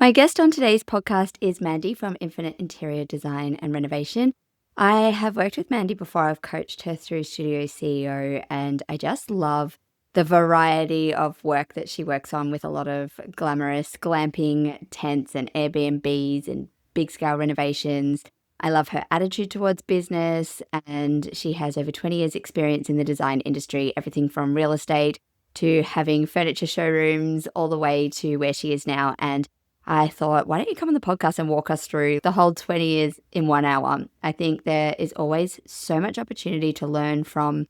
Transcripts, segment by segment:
My guest on today's podcast is Mandie from Infinite Interior Design and Renovation. I have worked with Mandie before. I've coached her through Studio CEO, and I just love the variety of work that she works on with a lot of glamorous glamping tents and Airbnbs and big scale renovations. I love her attitude towards business, and she has over 20 years experience in the design industry, everything from real estate to having furniture showrooms all the way to where she is now. And I thought, why don't you come on the podcast and walk us through the whole 20 years in 1 hour? I think there is always so much opportunity to learn from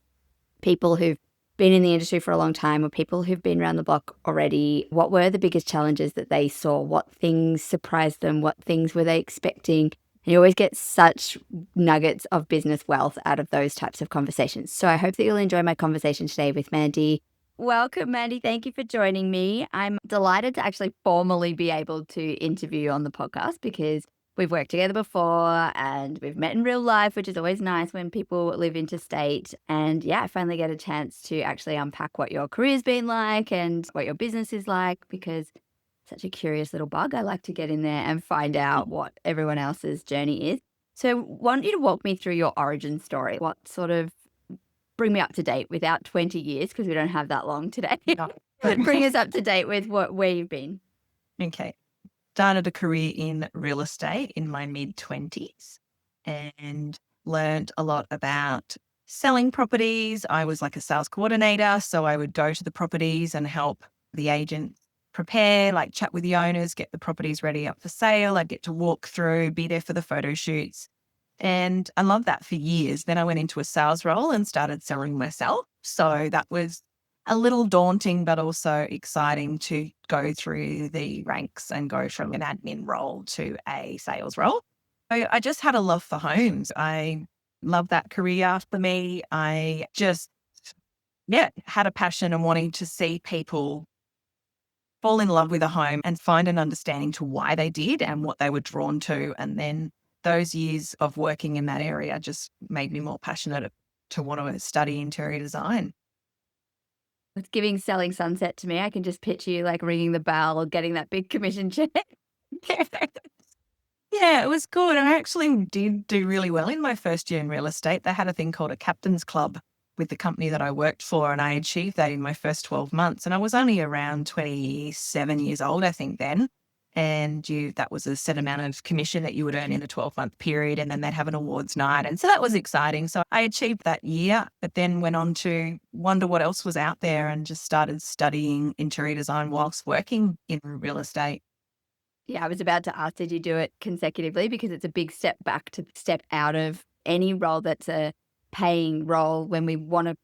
people who've been in the industry for a long time or people who've been around the block already. What were the biggest challenges that they saw? What things surprised them? What things were they expecting? And you always get such nuggets of business wealth out of those types of conversations. So I hope that you'll enjoy my conversation today with Mandie. Welcome, Mandie. Thank you for joining me. I'm delighted to actually formally be able to interview you on the podcast because we've worked together before and we've met in real life, which is always nice when people live interstate. And yeah, I finally get a chance to actually unpack what your career's been like and what your business is like, because such a curious little bug. I like to get in there and find out what everyone else's journey is. So I want you to walk me through your origin story. What sort of bring me up to date without 20 years, because we don't have that long today. No. But bring us up to date with where you've been. Okay. Started a career in real estate in my mid-20s and learned a lot about selling properties. I was like a sales coordinator, so I would go to the properties and help the agents prepare, like chat with the owners, get the properties ready up for sale. I'd get to walk through, be there for the photo shoots. And I loved that for years. Then I went into a sales role and started selling myself. So that was a little daunting, but also exciting to go through the ranks and go from an admin role to a sales role. So I just had a love for homes. I love that career for me. I just, had a passion and wanting to see people fall in love with a home and find an understanding to why they did and what they were drawn to. And then those years of working in that area just made me more passionate to want to study interior design. It's giving Selling Sunset to me. I can just picture you like ringing the bell or getting that big commission check. Yeah, it was good. I actually did do really well in my first year in real estate. They had a thing called a captain's club with the company that I worked for, and I achieved that in my first 12 months. And I was only around 27 years old, I think, then. And that was a set amount of commission that you would earn in a 12-month period, and then they'd have an awards night. And so that was exciting. So I achieved that year, but then went on to wonder what else was out there and just started studying interior design whilst working in real estate. Yeah, I was about to ask, did you do it consecutively? Because it's a big step back to step out of any role that's a paying role when we want to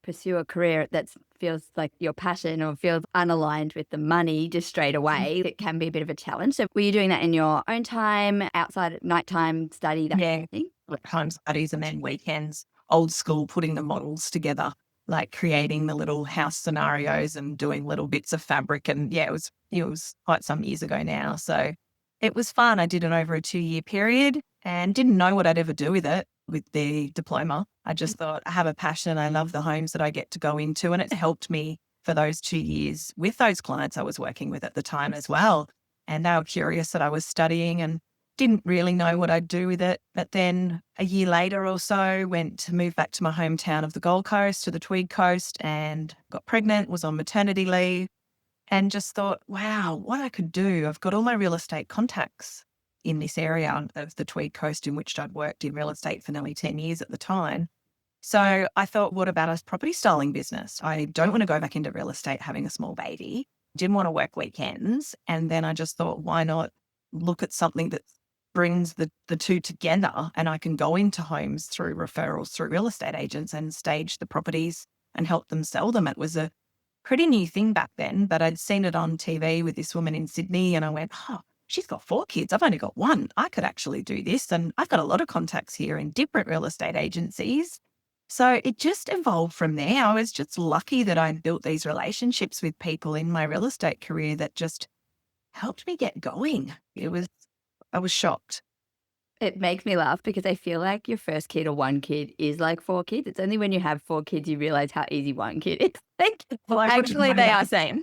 pursue a career that feels like your passion or feels unaligned with the money just straight away. It can be a bit of a challenge. So were you doing that in your own time, outside at nighttime study, that kind of thing? Home studies and then weekends, old school, putting the models together, like creating the little house scenarios and doing little bits of fabric. And it was quite some years ago now. So it was fun. I did it over a 2-year period and didn't know what I'd ever do with it, with the diploma. I just thought I have a passion. I love the homes that I get to go into. And it helped me for those 2 years with those clients I was working with at the time as well. And they were curious that I was studying and didn't really know what I'd do with it. But then a year later or so, went to move back to my hometown of the Gold Coast, to the Tweed Coast, and got pregnant, was on maternity leave, and just thought, wow, what I could do. I've got all my real estate contacts in this area of the Tweed Coast, in which I'd worked in real estate for nearly 10 years at the time. So I thought, what about a property styling business? I don't want to go back into real estate having a small baby. Didn't want to work weekends. And then I just thought, why not look at something that brings the two together, and I can go into homes through referrals through real estate agents and stage the properties and help them sell them. It was a pretty new thing back then, but I'd seen it on TV with this woman in Sydney and I went, oh, she's got 4 kids. I've only got 1. I could actually do this. And I've got a lot of contacts here in different real estate agencies. So it just evolved from there. I was just lucky that I built these relationships with people in my real estate career that just helped me get going. I was shocked. It makes me laugh because I feel like your first kid or one kid is like 4 kids. It's only when you have 4 kids you realize how easy one kid is. Like, Well, actually, they are same.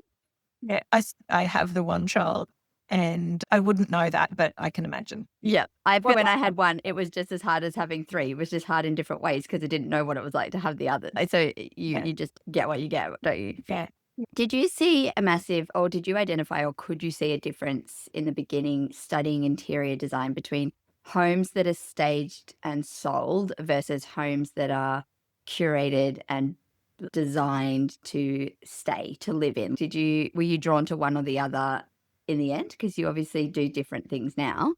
Yeah, I have the one child. And I wouldn't know that, but I can imagine. Yeah. When I had one, it was just as hard as having three. It was just hard in different ways because I didn't know what it was like to have the other. So Yeah. you just get what you get, don't you? Yeah. Did you see a massive, or did you identify, or could you see a difference in the beginning studying interior design between homes that are staged and sold versus homes that are curated and designed to stay, to live in? Were you drawn to one or the other in the end? Because you obviously do different things now.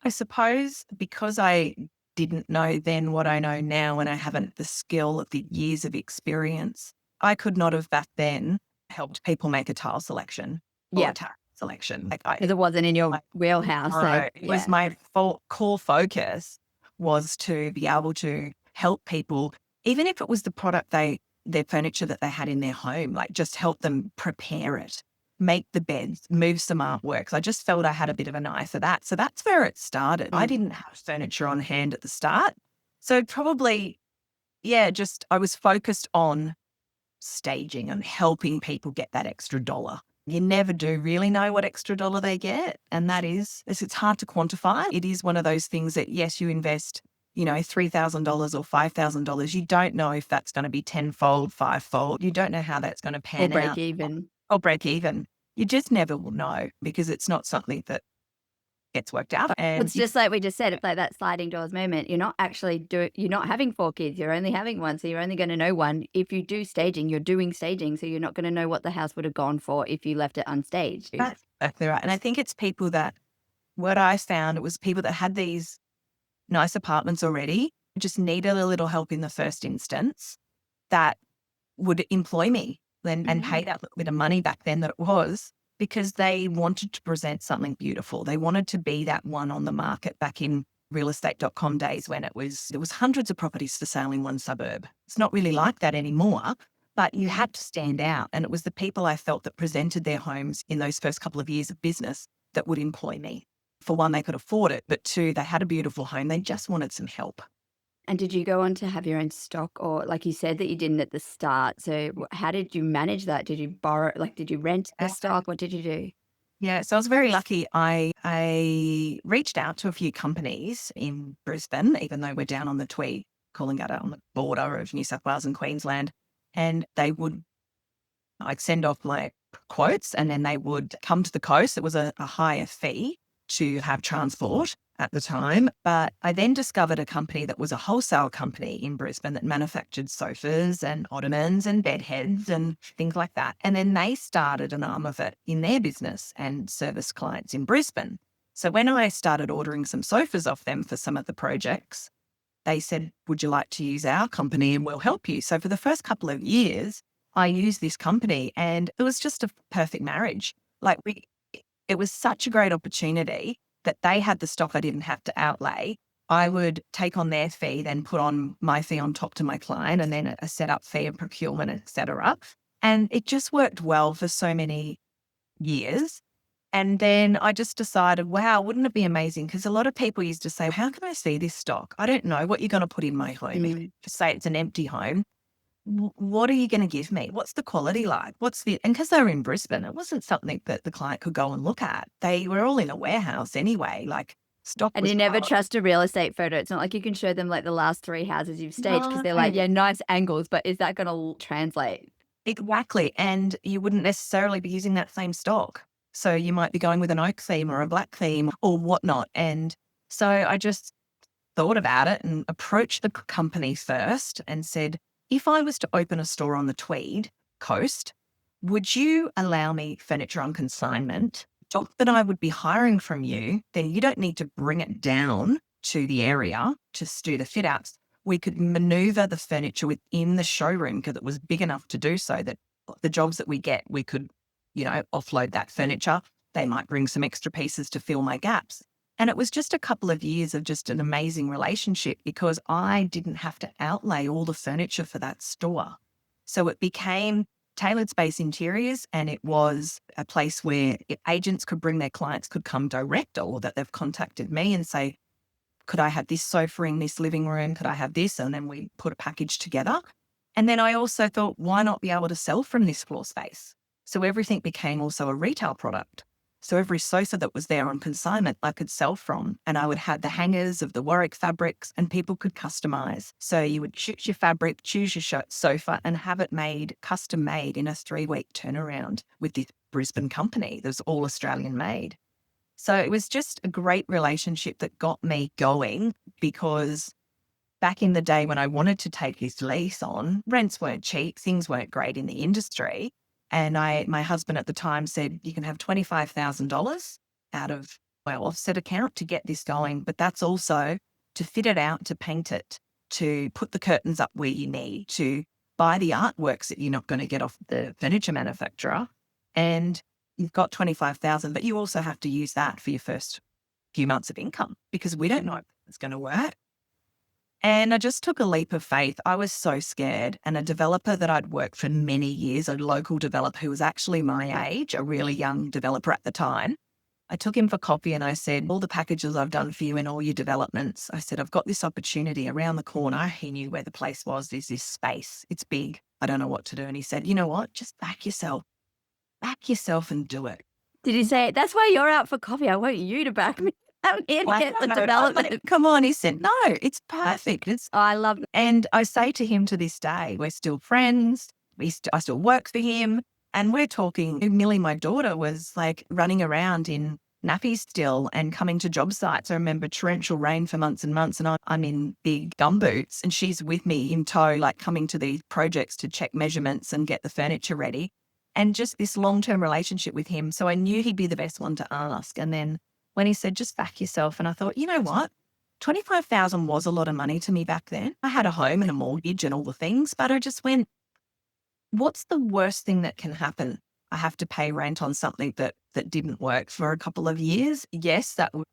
I suppose because I didn't know then what I know now, and I haven't the skill of the years of experience, I could not have back then helped people make a tile selection or a Yeah. tile selection. Because it wasn't in your wheelhouse. So, It was my core focus was to be able to help people, even if it was the their furniture that they had in their home, like just help them prepare it, make the beds, move some artworks. I just felt I had a bit of an eye for that. So that's where it started. I didn't have furniture on hand at the start. So probably, yeah, just I was focused on staging and helping people get that extra dollar. You never do really know what extra dollar they get. And it's hard to quantify. It is one of those things that, yes, you invest, $3,000 or $5,000. You don't know if that's going to be tenfold, fivefold. You don't know how that's going to or pan break out even. or break even. You just never will know because it's not something that gets worked out. And It's just like we just said, it's like that sliding doors moment. You're not having 4 kids, you're only having one. So you're only going to know one. If you do staging, you're doing staging. So you're not going to know what the house would have gone for if you left it unstaged. that's exactly right. And I think it's people that, what I found, it was people that had these nice apartments already, just needed a little help in the first instance, that would employ me and pay that little bit of money back then that it was, because they wanted to present something beautiful. They wanted to be that one on the market back in realestate.com days when there was hundreds of properties for sale in one suburb. It's not really like that anymore, but you had to stand out. And it was the people I felt that presented their homes in those first couple of years of business that would employ me. For one, they could afford it, but two, they had a beautiful home. They just wanted some help. And did you go on to have your own stock, or like you said that you didn't at the start? So how did you manage that? Did you borrow, like, did you rent the stock? What did you do? Yeah, so I was very lucky. I reached out to a few companies in Brisbane, even though we're down on the Tweed, Coolangatta, on the border of New South Wales and Queensland, and I'd send off my quotes, and then they would come to the coast. It was a higher fee to have transport at the time. But I then discovered a company that was a wholesale company in Brisbane that manufactured sofas and ottomans and bed heads and things like that. And then they started an arm of it in their business and serviced clients in Brisbane. So when I started ordering some sofas off them for some of the projects, they said, would you like to use our company and we'll help you? So for the first couple of years, I used this company and it was just a perfect marriage. It was such a great opportunity that they had the stock I didn't have to outlay. I would take on their fee, then put on my fee on top to my client, and then a setup fee and procurement, etc. And it just worked well for so many years. And then I just decided, wow, wouldn't it be amazing? Because a lot of people used to say, how can I see this stock? I don't know what you're going to put in my home. If you just say it's an empty home, what are you going to give me? What's the quality like? And because they were in Brisbane, it wasn't something that the client could go and look at. They were all in a warehouse anyway, like stock And was you never piled. trust a real estate photo. It's not like you can show them like the last 3 houses you've staged because they're like, No. yeah, nice angles, but is that going to translate? Exactly. And you wouldn't necessarily be using that same stock. So you might be going with an oak theme or a black theme or whatnot. And so I just thought about it and approached the company first and said, if I was to open a store on the Tweed coast, would you allow me furniture on consignment? Stock that I would be hiring from you, then you don't need to bring it down to the area to do the fit outs. We could maneuver the furniture within the showroom because it was big enough to do so that the jobs that we get, we could, offload that furniture. They might bring some extra pieces to fill my gaps. And it was just a couple of years of just an amazing relationship because I didn't have to outlay all the furniture for that store. So it became tailored space interiors, and it was a place where agents could bring their clients, could come direct, or that they've contacted me and say, could I have this sofa in this living room? Could I have this? And then we put a package together. And then I also thought, why not be able to sell from this floor space? So everything became also a retail product. So every sofa that was there on consignment, I could sell from, and I would have the hangers of the Warwick fabrics and people could customize. So you would choose your fabric, choose your sofa and have it made, custom made in a 3-week turnaround with this Brisbane company that was all Australian made. So it was just a great relationship that got me going, because back in the day when I wanted to take this lease on, rents weren't cheap, things weren't great in the industry. And my husband at the time said, you can have $25,000 out of my offset account to get this going. But that's also to fit it out, to paint it, to put the curtains up where you need, to buy the artworks that you're not going to get off the furniture manufacturer. And you've got 25,000, but you also have to use that for your first few months of income, because we don't know if it's going to work. And I just took a leap of faith. I was so scared. And a developer that I'd worked for many years, a local developer who was actually my age, a really young developer at the time, I took him for coffee and I said, all the packages I've done for you and all your developments, I said, I've got this opportunity around the corner. He knew where the place was. There's this space. It's big. I don't know what to do. And he said, you know what? Just back yourself and do it. Did he say, that's why you're out for coffee? I want you to back me. I'm here to get the development. Come on. He said, no, it's perfect. Oh, I love that. And I say to him to this day, we're still friends. I still work for him. And we're talking, Millie, my daughter, was like running around in nappies still and coming to job sites. I remember torrential rain for months and months, and I'm in big gumboots and she's with me in tow, like coming to these projects to check measurements and get the furniture ready. And just this long-term relationship with him. So I knew he'd be the best one to ask. And then when he said, just back yourself, and I thought, you know what? 25,000 was a lot of money to me back then. I had a home and a mortgage and all the things, but I just went, what's the worst thing that can happen? I have to pay rent on something that didn't work for a couple of years. Yes, that would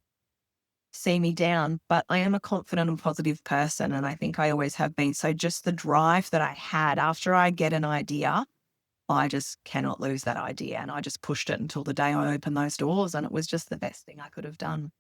see me down, but I am a confident and positive person, and I think I always have been. So just the drive that I had after I get an idea, I just cannot lose that idea. And I just pushed it until the day I opened those doors, and it was just the best thing I could have done.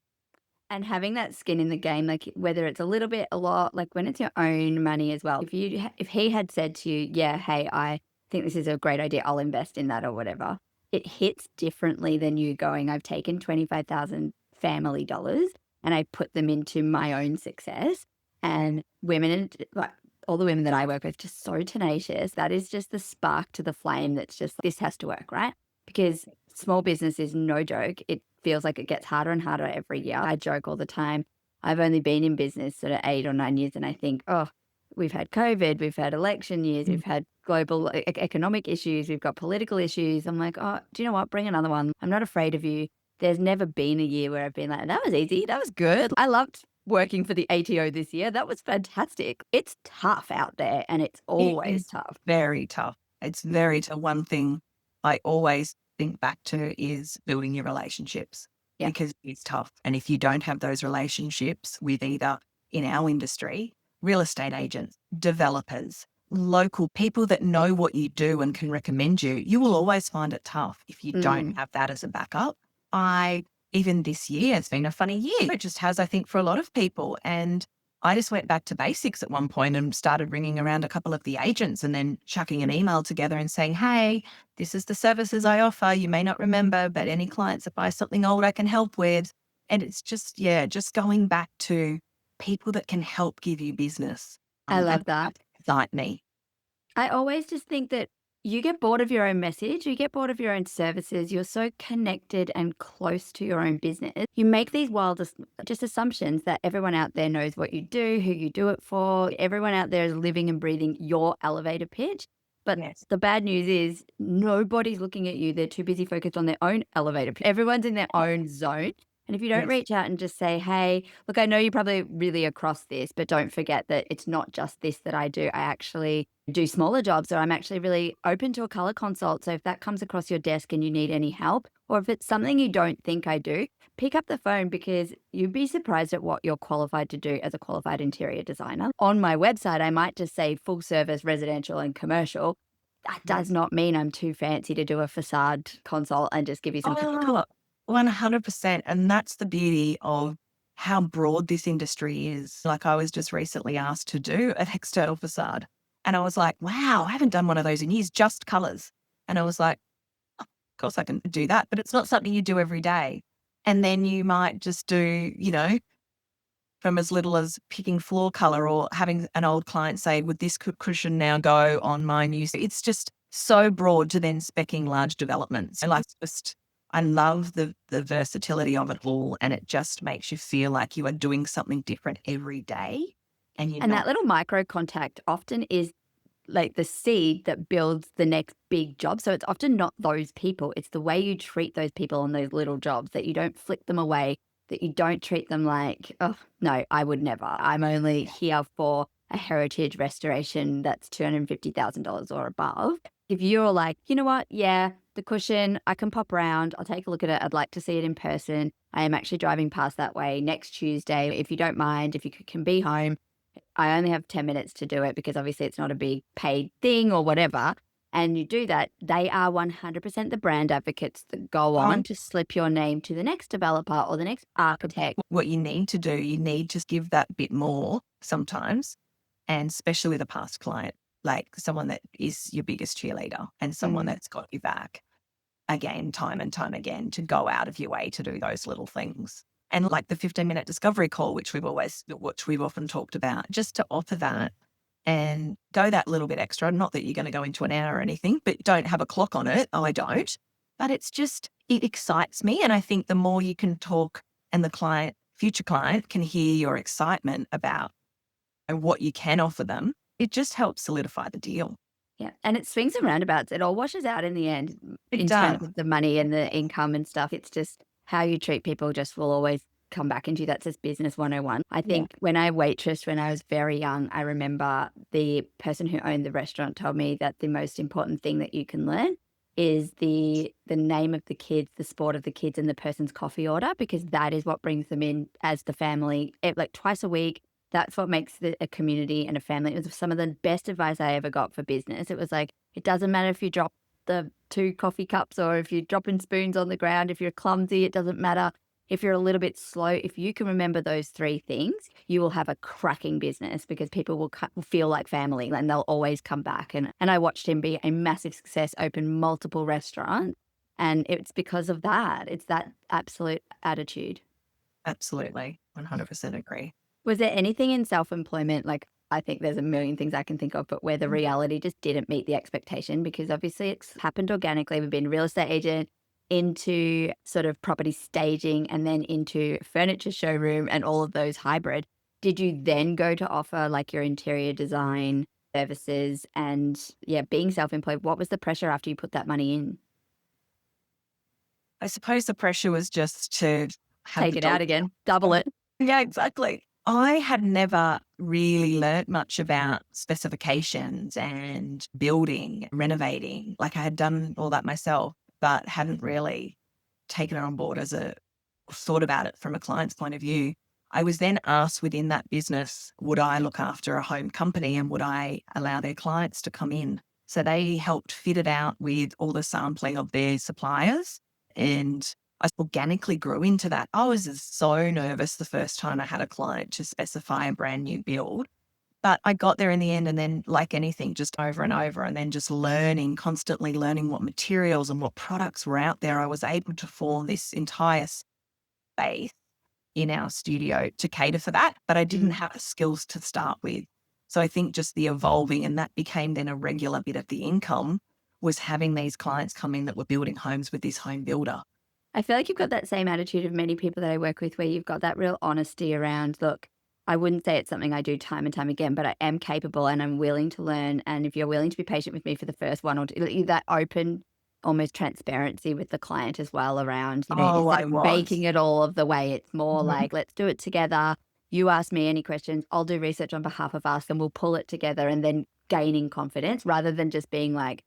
And having that skin in the game, like whether it's a little bit, a lot, like when it's your own money as well. If he had said to you, yeah, hey, I think this is a great idea, I'll invest in that or whatever, it hits differently than you going, I've taken 25,000 family dollars and I put them into my own success. And women, like all the women that I work with, just so tenacious. That is just the spark to the flame that's just, this has to work, right? Because small business is no joke. It feels like it gets harder and harder every year. I joke all the time. I've only been in business sort of 8 or 9 years, and I think, oh, we've had COVID, we've had election years, we've had global economic issues, we've got political issues. I'm like, oh, do you know what? Bring another one. I'm not afraid of you. There's never been a year where I've been like, that was easy, that was good. I loved working for the ATO this year. That was fantastic. It's tough out there, and it's always tough. Very tough. It's very tough. One thing I always think back to is building your relationships, because it's tough. And if you don't have those relationships with either, in our industry, real estate agents, developers, local people that know what you do and can recommend you, you will always find it tough if you don't have that as a backup. Even this year, it's been a funny year. It just has, I think, for a lot of people. And I just went back to basics at one point and started ringing around a couple of the agents and then chucking an email together and saying, hey, this is the services I offer. You may not remember, but any clients that buy something old I can help with. And it's just, just going back to people that can help give you business. I love that. Excite me. I always just think that you get bored of your own message, you get bored of your own services, you're so connected and close to your own business. You make these wild just assumptions that everyone out there knows what you do, who you do it for. Everyone out there is living and breathing your elevator pitch. But the bad news is nobody's looking at you. They're too busy focused on their own elevator pitch. Everyone's in their own zone. And if you don't reach out and just say, hey, look, I know you're probably really across this, but don't forget that it's not just this that I do. I actually do smaller jobs, or I'm actually really open to a color consult. So if that comes across your desk and you need any help, or if it's something you don't think I do, pick up the phone, because you'd be surprised at what you're qualified to do as a qualified interior designer. On my website, I might just say full service, residential and commercial. That does not mean I'm too fancy to do a facade consult and just give you some 100%. And that's the beauty of how broad this industry is. Like, I was just recently asked to do an external facade. And I was like, wow, I haven't done one of those in years, just colors. And I was like, course I can do that, but it's not something you do every day. And then you might just do, from as little as picking floor color or having an old client say, would this cushion now go on my new? It's just so broad to then speccing large developments. And I love the versatility of it all. And it just makes you feel like you are doing something different every day. And that little micro contact often is like the seed that builds the next big job. So it's often not those people. It's the way you treat those people on those little jobs, that you don't flick them away, that you don't treat them like, oh, no, I would never. I'm only here for a heritage restoration that's $250,000 or above. If you're like, you know what? Yeah, the cushion, I can pop around. I'll take a look at it. I'd like to see it in person. I am actually driving past that way next Tuesday. If you don't mind, if you can be home, I only have 10 minutes to do it because obviously it's not a big paid thing or whatever. And you do that, they are 100% the brand advocates that go on to slip your name to the next developer or the next architect. What you need to do, you need to give that bit more sometimes, and especially with a past client, like someone that is your biggest cheerleader and someone that's got your back again, time and time again, to go out of your way to do those little things. And like the 15-minute discovery call, which we've often talked about, just to offer that and go that little bit extra. Not that you're going to go into an hour or anything, but don't have a clock on it. Oh, I don't. But it excites me. And I think the more you can talk and the future client can hear your excitement about what you can offer them, it just helps solidify the deal. Yeah. And it swings and roundabouts. It all washes out in the end It in does. terms of the money and the income and stuff. It's just how you treat people just will always come back into that's just business 101. I think when I waitressed when I was very young, I remember the person who owned the restaurant told me that the most important thing that you can learn is the name of the kids, the sport of the kids, and the person's coffee order, because that is what brings them in as the family, like twice a week. That's what makes a community and a family. It was some of the best advice I ever got for business. It was like, it doesn't matter if you drop the 2 coffee cups or if you're dropping spoons on the ground, if you're clumsy, it doesn't matter. If you're a little bit slow, if you can remember those 3 things, you will have a cracking business because people will feel like family and they'll always come back. And I watched him be a massive success, open multiple restaurants. And it's because of that. It's that absolute attitude. Absolutely. 100% agree. Was there anything in self-employment, like I think there's a million things I can think of, but where the reality just didn't meet the expectation? Because obviously it's happened organically. We've been real estate agent into sort of property staging and then into furniture showroom and all of those hybrid. Did you then go to offer like your interior design services and being self-employed? What was the pressure after you put that money in? I suppose the pressure was just to Take it out again, double it. Yeah, exactly. I had never really learnt much about specifications and building, renovating. Like I had done all that myself, but hadn't really taken it on board thought about it from a client's point of view. I was then asked within that business, would I look after a home company and would I allow their clients to come in? So they helped fit it out with all the sampling of their suppliers, and I organically grew into that. I was so nervous the first time I had a client to specify a brand new build, but I got there in the end. And then like anything, just over and over, and then just constantly learning what materials and what products were out there, I was able to form this entire space in our studio to cater for that. But I didn't have the skills to start with. So I think just the evolving, and that became then a regular bit of the income, was having these clients come in that were building homes with this home builder. I feel like you've got that same attitude of many people that I work with, where you've got that real honesty around, look, I wouldn't say it's something I do time and time again, but I am capable and I'm willing to learn. And if you're willing to be patient with me for the first one or two, that open, almost transparency with the client as well around, instead of baking it all of the way, it's more like, let's do it together. You ask me any questions, I'll do research on behalf of us and we'll pull it together, and then gaining confidence rather than just being like,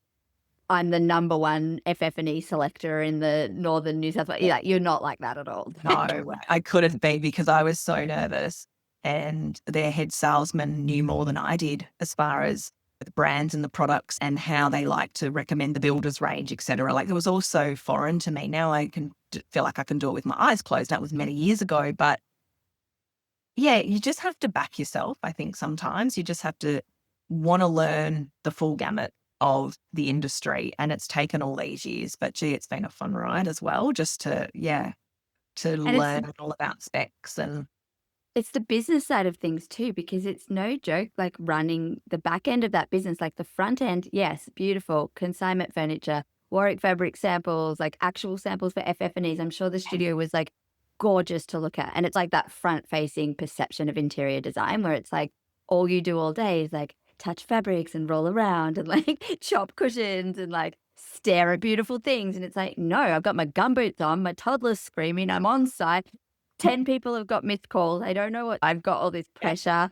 I'm the number one FF&E selector in the northern New South Wales. You're not like that at all. No, I couldn't be, because I was so nervous, and their head salesman knew more than I did as far as the brands and the products and how they like to recommend the builder's range, etc. Like it was all so foreign to me. Now I can feel like I can do it with my eyes closed. That was many years ago, but yeah, you just have to back yourself. I think sometimes you just have to want to learn the full gamut of the industry. And it's taken all these years, but gee, it's been a fun ride as well, just to, to And learn all about specs and it's the business side of things too, because it's no joke, like running the back end of that business, like the front end, yes, beautiful, consignment furniture, Warwick fabric samples, like actual samples for FF&Es. I'm sure the studio was like gorgeous to look at. And it's like that front facing perception of interior design where it's like all you do all day is like touch fabrics and roll around and like chop cushions and like stare at beautiful things. And it's like, no, I've got my gumboots on, my toddler's screaming, I'm on site. 10 people have got missed calls. I don't know what I've got all this pressure.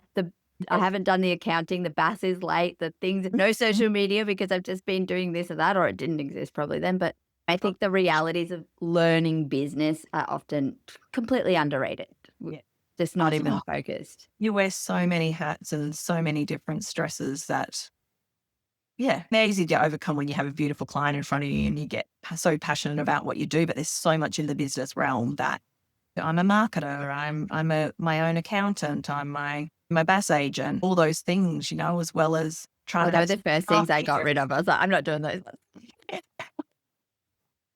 I haven't done the accounting. The BAS is late. The things, no social media because I've just been doing this or that, or it didn't exist probably then. But I think the realities of learning business are often completely underrated. Yeah. Just not even focused. You wear so many hats and so many different stresses that, they're easy to overcome when you have a beautiful client in front of you and you get so passionate about what you do. But there's so much in the business realm that I'm a marketer, I'm my own accountant, I'm my BAS agent, all those things, as well as trying to Those have were the first things I got rid of. I was like, I'm not doing those.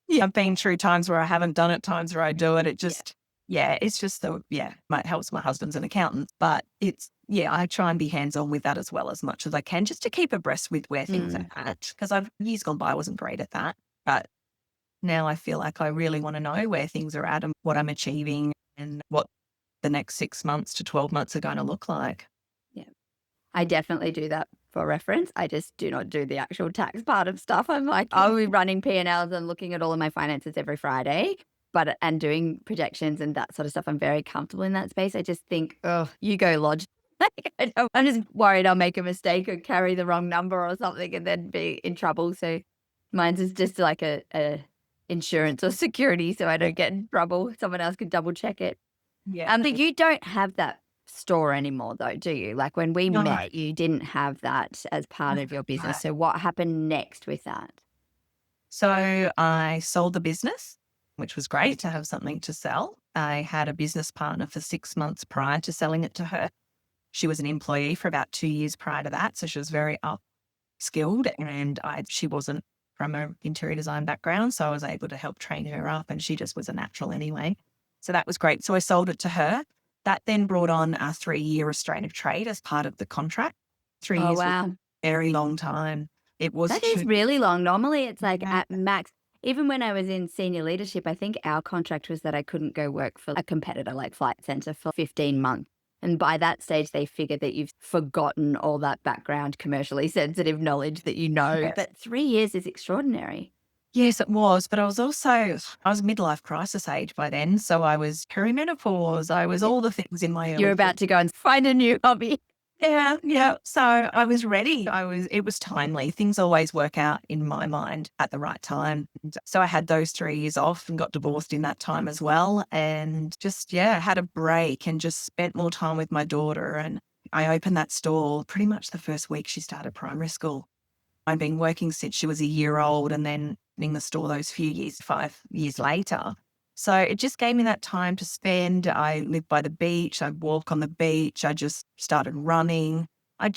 Yeah, I've been through times where I haven't done it, times where I do it. It just, it's just it helps my husband's an accountant, but it's, I try and be hands-on with that as well as much as I can, just to keep abreast with where things are at. Because years gone by, I wasn't great at that. But now I feel like I really want to know where things are at and what I'm achieving and what the next 6 months to 12 months are going to look like. Yeah. I definitely do that for reference. I just do not do the actual tax part of stuff. I'm like, I'll be running P&Ls and looking at all of my finances every Friday, and doing projections and that sort of stuff. I'm very comfortable in that space. I just think, oh, you go lodge. I'm just worried I'll make a mistake or carry the wrong number or something and then be in trouble. So mine's is just like a insurance or security so I don't get in trouble. Someone else could double check it. Yeah. But you don't have that store anymore though, do you? Like when we met, you didn't have that as part of your business. So what happened next with that? So I sold the business, which was great to have something to sell. I had a business partner for 6 months prior to selling it to her. She was an employee for about 2 years prior to that. So she was very upskilled and she wasn't from an interior design background. So I was able to help train her up and she just was a natural anyway. So that was great. So I sold it to her. That then brought on a 3-year restraint of trade as part of the contract. 3 years was a very long time. That is really long. Normally it's like at max. Even when I was in senior leadership, I think our contract was that I couldn't go work for a competitor like Flight Centre for 15 months. And by that stage, they figure that you've forgotten all that background, commercially sensitive knowledge that you know. Yes. But 3 years is extraordinary. Yes, it was. But I was midlife crisis age by then. So I was perimenopause. I was all the things in my early You're about to go and find a new hobby. Yeah. So I was ready. It was timely. Things always work out in my mind at the right time. So I had those 3 years off and got divorced in that time as well. And just, had a break and just spent more time with my daughter. And I opened that store pretty much the first week she started primary school. I'd been working since she was a year old and then in the store those few years, 5 years later. So it just gave me that time to spend. I lived by the beach. I'd walk on the beach. I just started running. I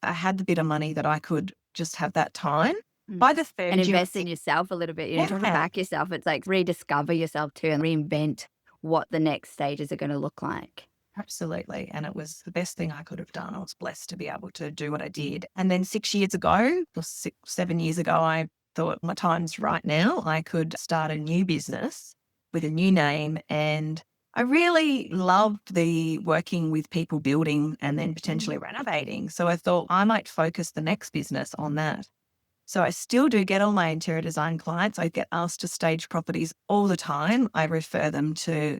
had the bit of money that I could just have that time. By the third and year, invest in yourself a little bit. You know, to back yourself. It's like rediscover yourself too and reinvent what the next stages are going to look like. Absolutely. And it was the best thing I could have done. I was blessed to be able to do what I did. And then 6 years ago, or 7 years ago, I thought my time's right now. I could start a new business with a new name. And I really loved the working with people building and then potentially renovating. So I thought I might focus the next business on that. So I still do get all my interior design clients. I get asked to stage properties all the time. I refer them to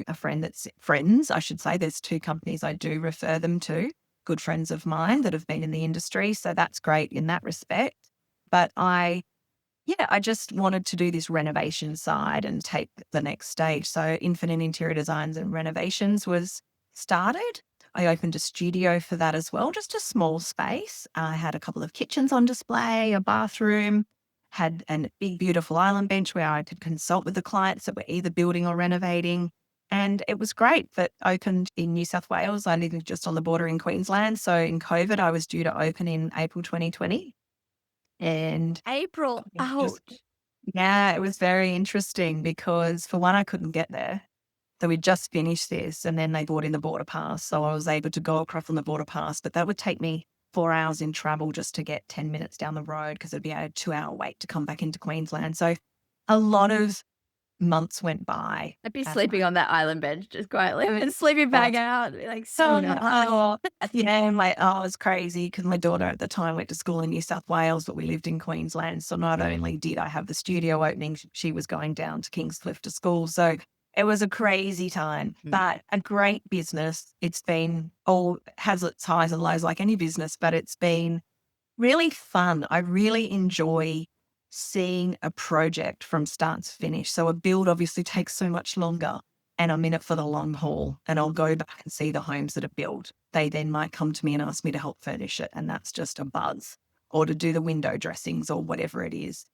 a friend that's friends, I should say. There's 2 companies I do refer them to, good friends of mine that have been in the industry. So that's great in that respect. But I just wanted to do this renovation side and take the next stage. So Infinite Interior Designs and Renovations was started. I opened a studio for that as well, just a small space. I had a couple of kitchens on display, a bathroom, had a big, beautiful island bench where I could consult with the clients that were either building or renovating. And it was great. That opened in New South Wales. I live just on the border in Queensland. So in COVID, I was due to open in April 2020. And April. it Ouch. just, yeah, it was very interesting because for one, I couldn't get there. So we'd just finished this and then they brought in the border pass. So I was able to go across on the border pass, but that would take me 4 hours in travel just to get 10 minutes down the road because it'd be a 2-hour wait to come back into Queensland. So a lot of months went by. I'd be sleeping on that island bench just quietly and sleeping back out. Like, so nice. Yeah, it was crazy because my daughter at the time went to school in New South Wales, but we lived in Queensland. So not only did I have the studio opening, she was going down to Kingscliff to school. So it was a crazy time, but a great business. It's been has its highs and lows like any business, but it's been really fun. I really enjoy seeing a project from start to finish. So a build obviously takes so much longer and I'm in it for the long haul and I'll go back and see the homes that are built. They then might come to me and ask me to help furnish it. And that's just a buzz, or to do the window dressings or whatever it is.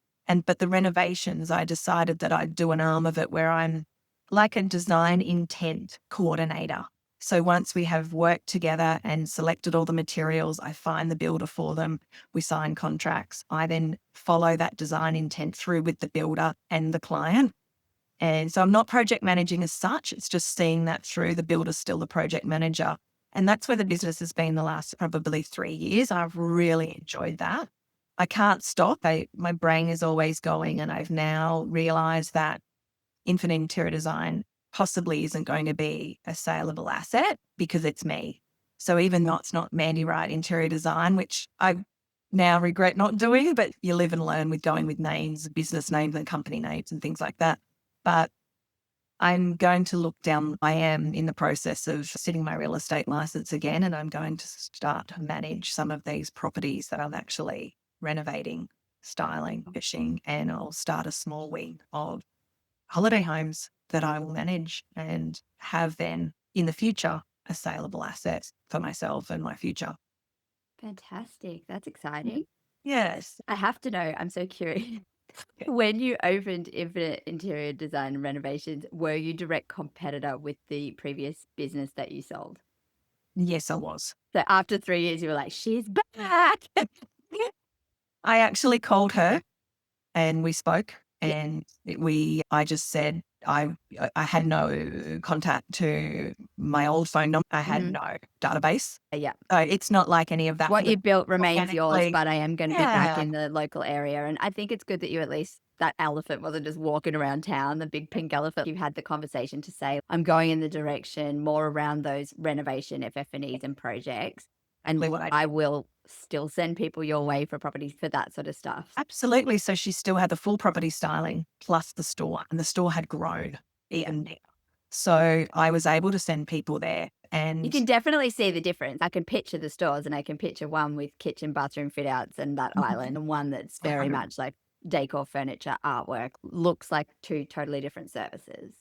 But the renovations, I decided that I'd do an arm of it where I'm like a design intent coordinator. So once we have worked together and selected all the materials, I find the builder for them. We sign contracts. I then follow that design intent through with the builder and the client. And so I'm not project managing as such. It's just seeing that through. The builder's still the project manager. And that's where the business has been the last probably 3 years. I've really enjoyed that. I can't stop. My brain is always going. And I've now realized that Infinite Interior Design possibly isn't going to be a saleable asset because it's me. So even though it's not Mandie Wright Interior Design, which I now regret not doing, but you live and learn with going with names, business names and company names and things like that. But I'm going to look down. I am in the process of sitting my real estate license again, and I'm going to start to manage some of these properties that I'm actually renovating, styling, fishing, and I'll start a small wing of holiday homes that I will manage and have then in the future a saleable asset for myself and my future. Fantastic. That's exciting. Yes. I have to know, I'm so curious. When you opened Infinite Interior Design and Renovations, were you direct competitor with the previous business that you sold? Yes, I was. So after 3 years, you were like, she's back. I actually called her and we spoke Yeah. and I just said, I had no contact to my old phone number. I had no database. Yeah. So it's not like any of that. What you built remains yours, organically. but I am going to be back Yeah. in the local area. And I think it's good that you at least, that elephant wasn't just walking around town, the big pink elephant. You had the conversation to say, I'm going in the direction more around those renovation FF&Es and projects. And What I will still send people your way for properties for that sort of stuff. Absolutely. So she still had the full property styling plus the store, and the store had grown even now. So I was able to send people there. And You can definitely see the difference. I can picture the stores and I can picture one with kitchen, bathroom fit outs and that island, and one that's very much like decor, furniture, artwork. Looks like two totally different services.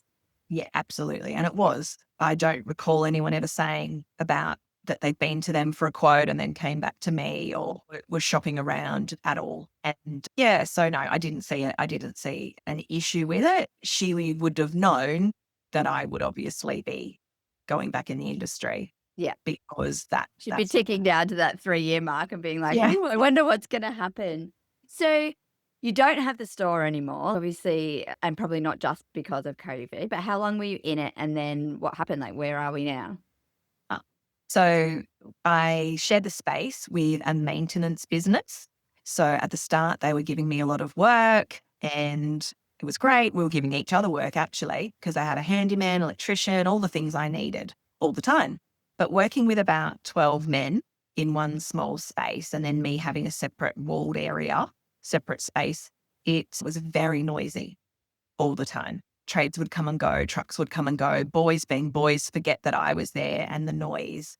yeah, absolutely. And it was. I don't recall anyone ever saying about that they'd been to them for a quote and then came back to me or was shopping around at all. And yeah, so no, I didn't see it. I didn't see an issue with it. She would have known that I would obviously be going back in the industry. Yeah. Because She'd be ticking down to that 3-year mark and being like, Yeah. "Ooh, I wonder what's going to happen." So you don't have the store anymore, obviously, and probably not just because of COVID, but how long were you in it? And then what happened? Like, where are we now? So I shared the space with a maintenance business. So at the start, they were giving me a lot of work and it was great. We were giving each other work actually, because I had a handyman, electrician, all the things I needed all the time. But working with about 12 men in one small space and then me having a separate walled area, separate space, it was very noisy all the time. Trades would come and go, trucks would come and go, boys being boys, forget that I was there and the noise.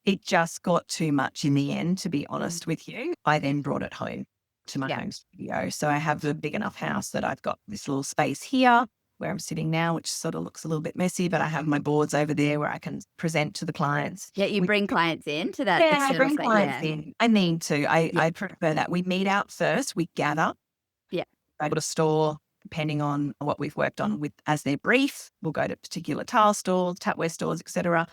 It just got too much in the end, to be honest with you. I then brought it home to my home studio. So I have a big enough house that I've got this little space here where I'm sitting now, which sort of looks a little bit messy, but I have my boards over there where I can present to the clients. Yeah, you bring clients in to that. Yeah, I bring clients in. I need to. I prefer that. We meet out first, we gather. Yeah. I go to a store, depending on what we've worked on with as their brief. We'll go to particular tile stores, tapware stores, etc.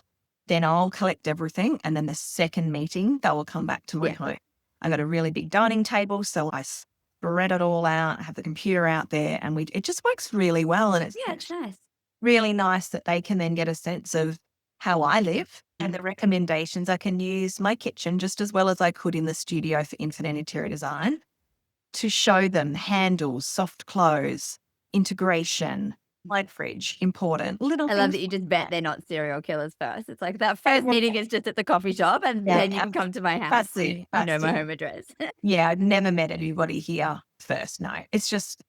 Then I'll collect everything. And then the second meeting, they will come back to my Yeah. home. I got a really big dining table, so I spread it all out, have the computer out there, and it just works really well. And it's Yeah, it's nice. really nice that they can then get a sense of how I live and the recommendations. I can use my kitchen just as well as I could in the studio for Infinite Interior Design to show them handles, soft close, integration, light fridge, important little I love things. that you just bet they're not serial killers first. It's like that first meeting is just at the coffee shop and Yeah, then you can come to my house. that's it. I know That's my it. home address. Yeah, I've never met anybody here first. No, it's just,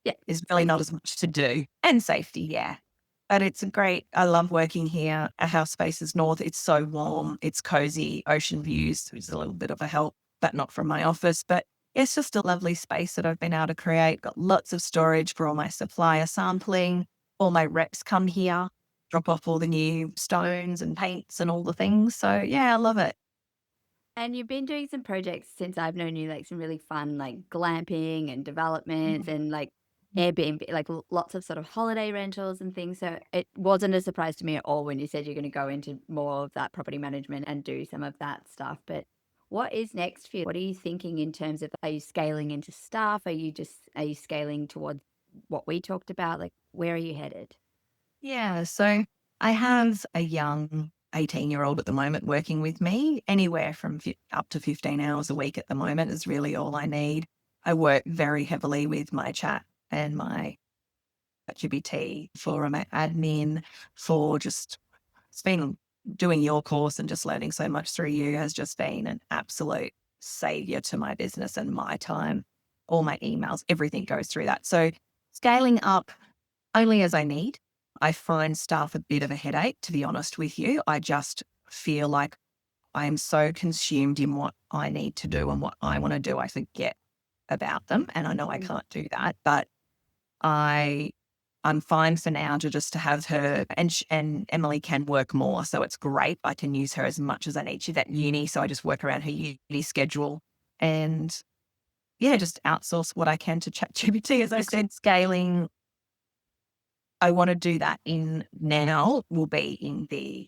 Yeah. there's really not as much to do. And safety, yeah. But it's a great, I love working here. Our house faces north. It's so warm. It's cozy, ocean views, which is a little bit of a help, but not from my office. But it's just a lovely space that I've been able to create. Got lots of storage for all my supplier sampling. All my reps come here, drop off all the new stones and paints and all the things. So yeah, I love it. And you've been doing some projects since I've known you, like some really fun, like glamping and developments and like Airbnb, like lots of sort of holiday rentals and things. So it wasn't a surprise to me at all when you said you're going to go into more of that property management and do some of that stuff. But what is next for you? What are you thinking in terms of, are you scaling into staff? Are you scaling towards what we talked about? Like, where are you headed? Yeah. So I have a young 18-year-old at the moment working with me. Anywhere from up to 15 hours a week at the moment is really all I need. I work very heavily with my chat and my ChatGPT for my admin, for just, it's been doing your course and just learning so much through you has just been an absolute savior to my business and my time. All my emails, everything goes through that. So scaling up only as I need. I find staff a bit of a headache, to be honest with you. I just feel like I am so consumed in what I need to do and what I want to do, I forget about them. And I know I can't do that, but I I'm fine for now to have her, and Emily can work more, so it's great. I can use her as much as I need. She's at uni, so I just work around her uni schedule, and yeah, just outsource what I can to ChatGPT. As I said, scaling, I want to do that in now, will be in the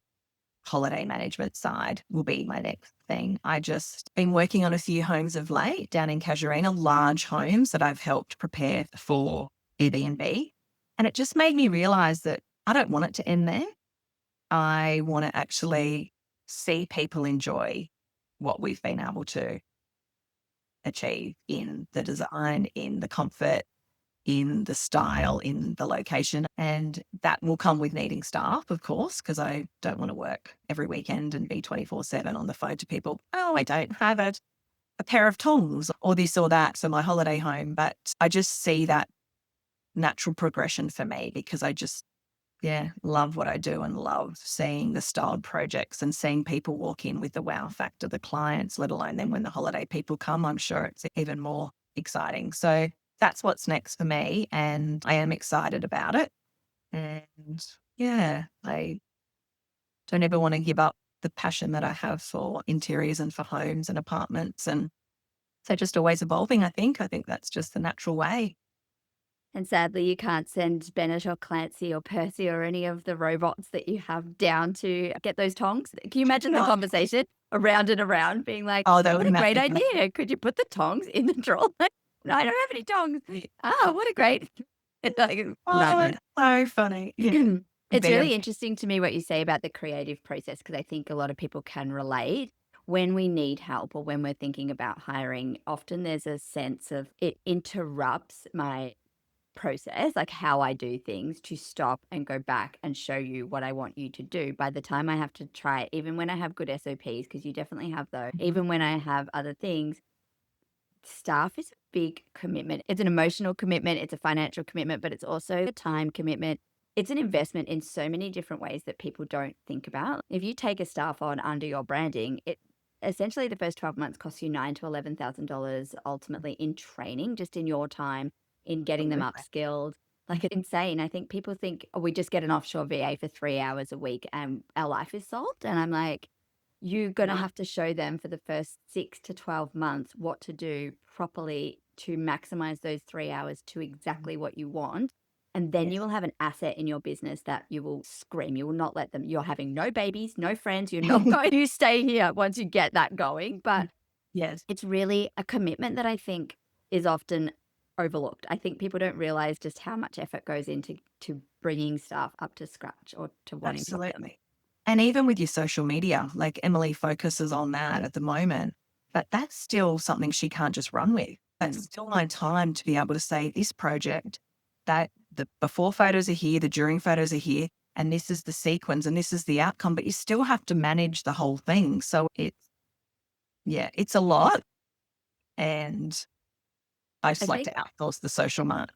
holiday management side, will be my next thing. I just been working on a few homes of late down in Casuarina, large homes that I've helped prepare for Airbnb. And it just made me realize that I don't want it to end there. I want to actually see people enjoy what we've been able to achieve in the design, in the comfort, in the style, in the location. And that will come with needing staff, of course, because I don't want to work every weekend and be 24/7 on the phone to people. Oh, I don't have a pair of tongs or this or that for my holiday home. But I just see that natural progression for me because I just, yeah, love what I do and love seeing the styled projects and seeing people walk in with the wow factor, the clients, let alone then when the holiday people come, I'm sure it's even more exciting. So that's what's next for me. And I am excited about it. And yeah, I don't ever want to give up the passion that I have for interiors and for homes and apartments. And so just always evolving, I think. I think that's just the natural way. And sadly, you can't send Bennett or Clancy or Percy or any of the robots that you have down to get those tongs. Can you imagine the No. conversation around and around being like, Oh, that what would a great massively. idea. Could you put the tongs in the drawer? No, I don't have any tongs. Oh, what a great. It's like, Oh, nightmare. it's so funny. Yeah. It's Very. really interesting to me what you say about the creative process because I think a lot of people can relate. When we need help or when we're thinking about hiring, often there's a sense of it interrupts my process, like how I do things, to stop and go back and show you what I want you to do. By the time I have to try it, even when I have good SOPs, because you definitely have those, even when I have other things, staff is a big commitment. It's an emotional commitment, it's a financial commitment, but it's also a time commitment. It's an investment in so many different ways that people don't think about. If you take a staff on under your branding, it essentially the first 12 months costs you $9,000 to $11,000 ultimately in training, just in your time, in getting them Absolutely. upskilled. Like it's insane. I think people think, oh, we just get an offshore VA for 3 hours a week and our life is solved. And I'm like, you're going to have to show them for the first 6 to 12 months what to do properly to maximize those 3 hours to exactly what you want. And then you Yes. will have an asset in your business that you will scream. You will not let them. You're having no babies, no friends. You're not going to stay here once you get that going. But Yes. it's really a commitment that I think is often overlooked. I think people don't realize just how much effort goes into bringing stuff up to scratch or to wanting to see them. Absolutely. And even with your social media, like Emily focuses on that at the moment, but that's still something she can't just run with. That's still my time to be able to say this project, that the before photos are here, the during photos are here, and this is the sequence and this is the outcome, but you still have to manage the whole thing. So it's a lot. And I I just like think to outsource the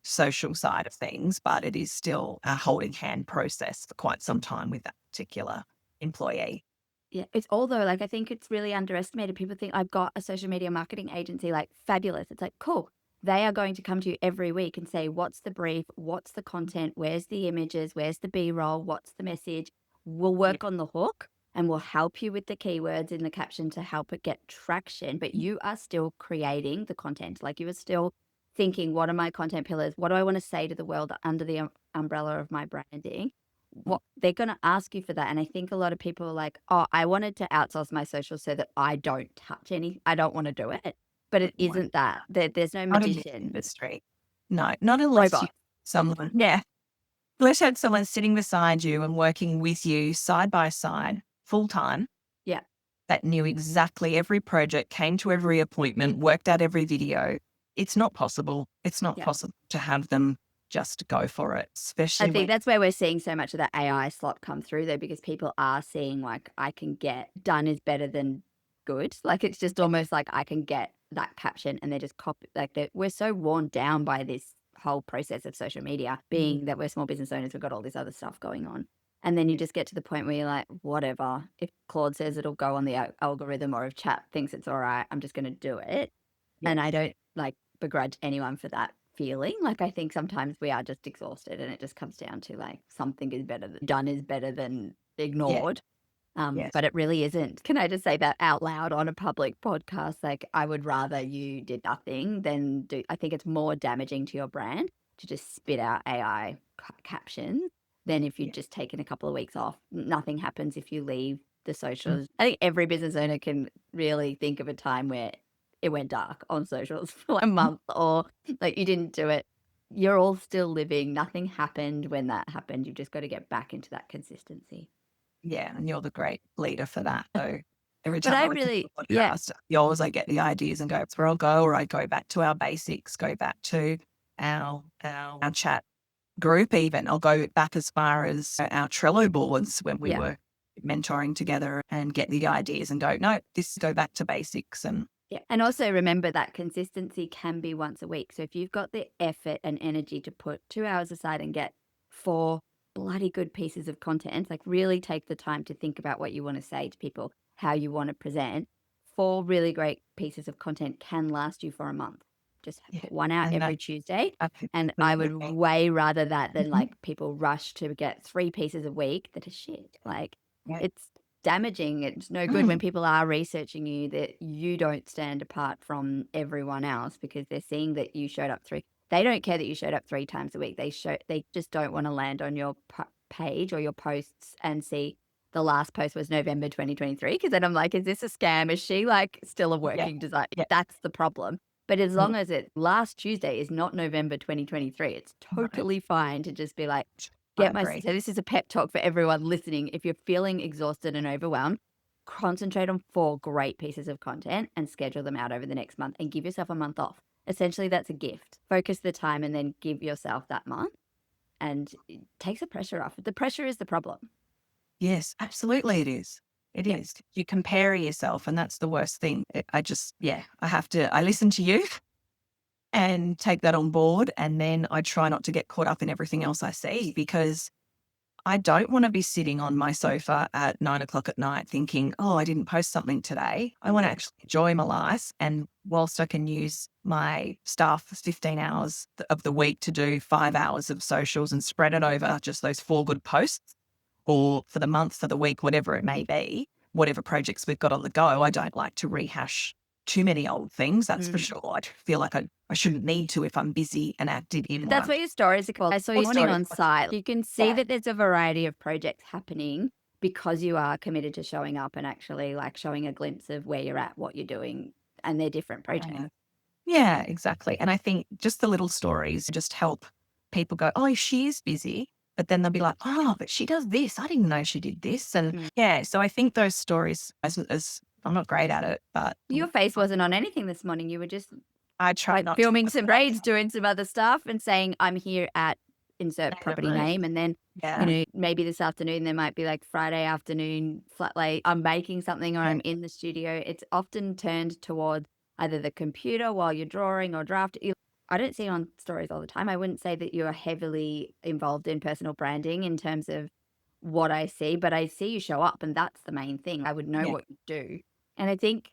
social side of things, but it is still a holding hand process for quite some time with that particular employee. Yeah, it's although like I think it's really underestimated. People think I've got a social media marketing agency, like fabulous. It's like, cool. They are going to come to you every week and say, what's the brief? What's the content? Where's the images? Where's the B-roll? What's the message? We'll Yeah. work on the hook and we'll help you with the keywords in the caption to help it get traction. But you are still creating the content. Like you are still thinking, what are my content pillars? What do I want to say to the world under the umbrella of my branding? What they're going to ask you for that. And I think a lot of people are like, oh, I wanted to outsource my social so that I don't touch any, I don't want to do it. But it Won't- isn't that. There's no Not in this magician. industry. No, not unless you Robot. someone, yeah, unless you had someone sitting beside you and working with you side by side, full time, Yeah. that knew exactly every project, came to every appointment, worked out every video. It's not possible. It's not Yeah. possible to have them just go for it, I especially think when, that's where we're seeing so much of that AI slot come through though, because people are seeing like, I can get done is better than good. Like it's just almost like I can get that caption and they're just copy like we're so worn down by this whole process of social media, being that we're small business owners, we've got all this other stuff going on. And then you just get to the point where you're like, whatever. If Claude says it'll go on the algorithm or if chat thinks it's all right, I'm just going to do it. yeah, And I don't like begrudge anyone for that feeling. Like I think sometimes we are just exhausted and it just comes down to like something is better than done is better than yeah, ignored. yes, But it really isn't. Can I just say that out loud on a public podcast? Like I would rather you did nothing than do. I think it's more damaging to your brand to just spit out AI captions than if you'd yeah, just taken a couple of weeks off. Nothing happens if you leave the socials. I think every business owner can really think of a time where it went dark on socials for a month or like you didn't do it. You're all still living. Nothing happened when that happened. You've just got to get back into that consistency. yeah. And you're the great leader for that. So every But time I I listen to really, a yeah, podcast, you always I get the ideas and go, it's where I'll go, or I go back to our basics, go back to our chat group even. I'll go back as far as our Trello boards when we yeah, were mentoring together and get the ideas and go, no, this go back to basics. And yeah. And also remember that consistency can be once a week. So if you've got the effort and energy to put 2 hours aside and get 4 bloody good pieces of content, like really take the time to think about what you want to say to people, how you want to present, 4 really great pieces of content can last you for a month. Just yeah, put one out and every that Tuesday. I think And we I agree. would way rather that than Mhm. like people rush to get 3 pieces a week that are shit. Like Yeah. it's damaging. It's no good when Mm. people are researching you that you don't stand apart from everyone else because they're seeing that you showed up 3. They don't care that you showed up 3 times a week. They just don't want to land on your page or your posts and see the last post was November 2023 because then I'm like, is this a scam? Is she like still a Yeah. working designer? Yeah. That's the problem. But as Mm. long as it last Tuesday is not November 2023, it's No, totally fine to just be like, I get my agree. so this is a pep talk for everyone listening. If you're feeling exhausted and overwhelmed, concentrate on 4 great pieces of content and schedule them out over the next month and give yourself a month off. Essentially, that's a gift. Focus the time and then give yourself that month and it takes the pressure off. The pressure is the problem. Yes, absolutely it is. It Yeah. is. You compare yourself and that's the worst thing. I just, yeah, I listen to you and take that on board. And then I try not to get caught up in everything else I see because I don't want to be sitting on my sofa at 9 o'clock at night thinking, oh, I didn't post something today. I want to actually enjoy my life. And whilst I can use my staff 15 hours of the week to do 5 hours of socials and spread it over just those 4 good posts, or for the month, for the week, whatever it may be, whatever projects we've got on the go, I don't like to rehash too many old things, that's for Mm. sure. I feel like I shouldn't need to if I'm busy and active in That's one. what your stories are called. I saw you What morning stories? on site. You can see Yeah. that there's a variety of projects happening because you are committed to showing up and actually like showing a glimpse of where you're at, what you're doing, and they're different projects. Yeah, exactly. And I think just the little stories just help people go, oh, she is busy. But then they'll be like, oh, but she does this. I didn't know she did this. And Mm. yeah, so I think those stories, as I'm not great at it, but Your face wasn't on anything this morning. You were just I try like not to filming put some that. braids, doing some other stuff and saying, I'm here at insert property Right. name. And then, Yeah. maybe this afternoon there might be like Friday afternoon, flat late, I'm baking something or Yeah. I'm in the studio. It's often turned towards either the computer while you're drawing or drafting. I don't see on stories all the time. I wouldn't say that you're heavily involved in personal branding in terms of what I see, but I see you show up and that's the main thing. I would know Yeah. what you do. And I think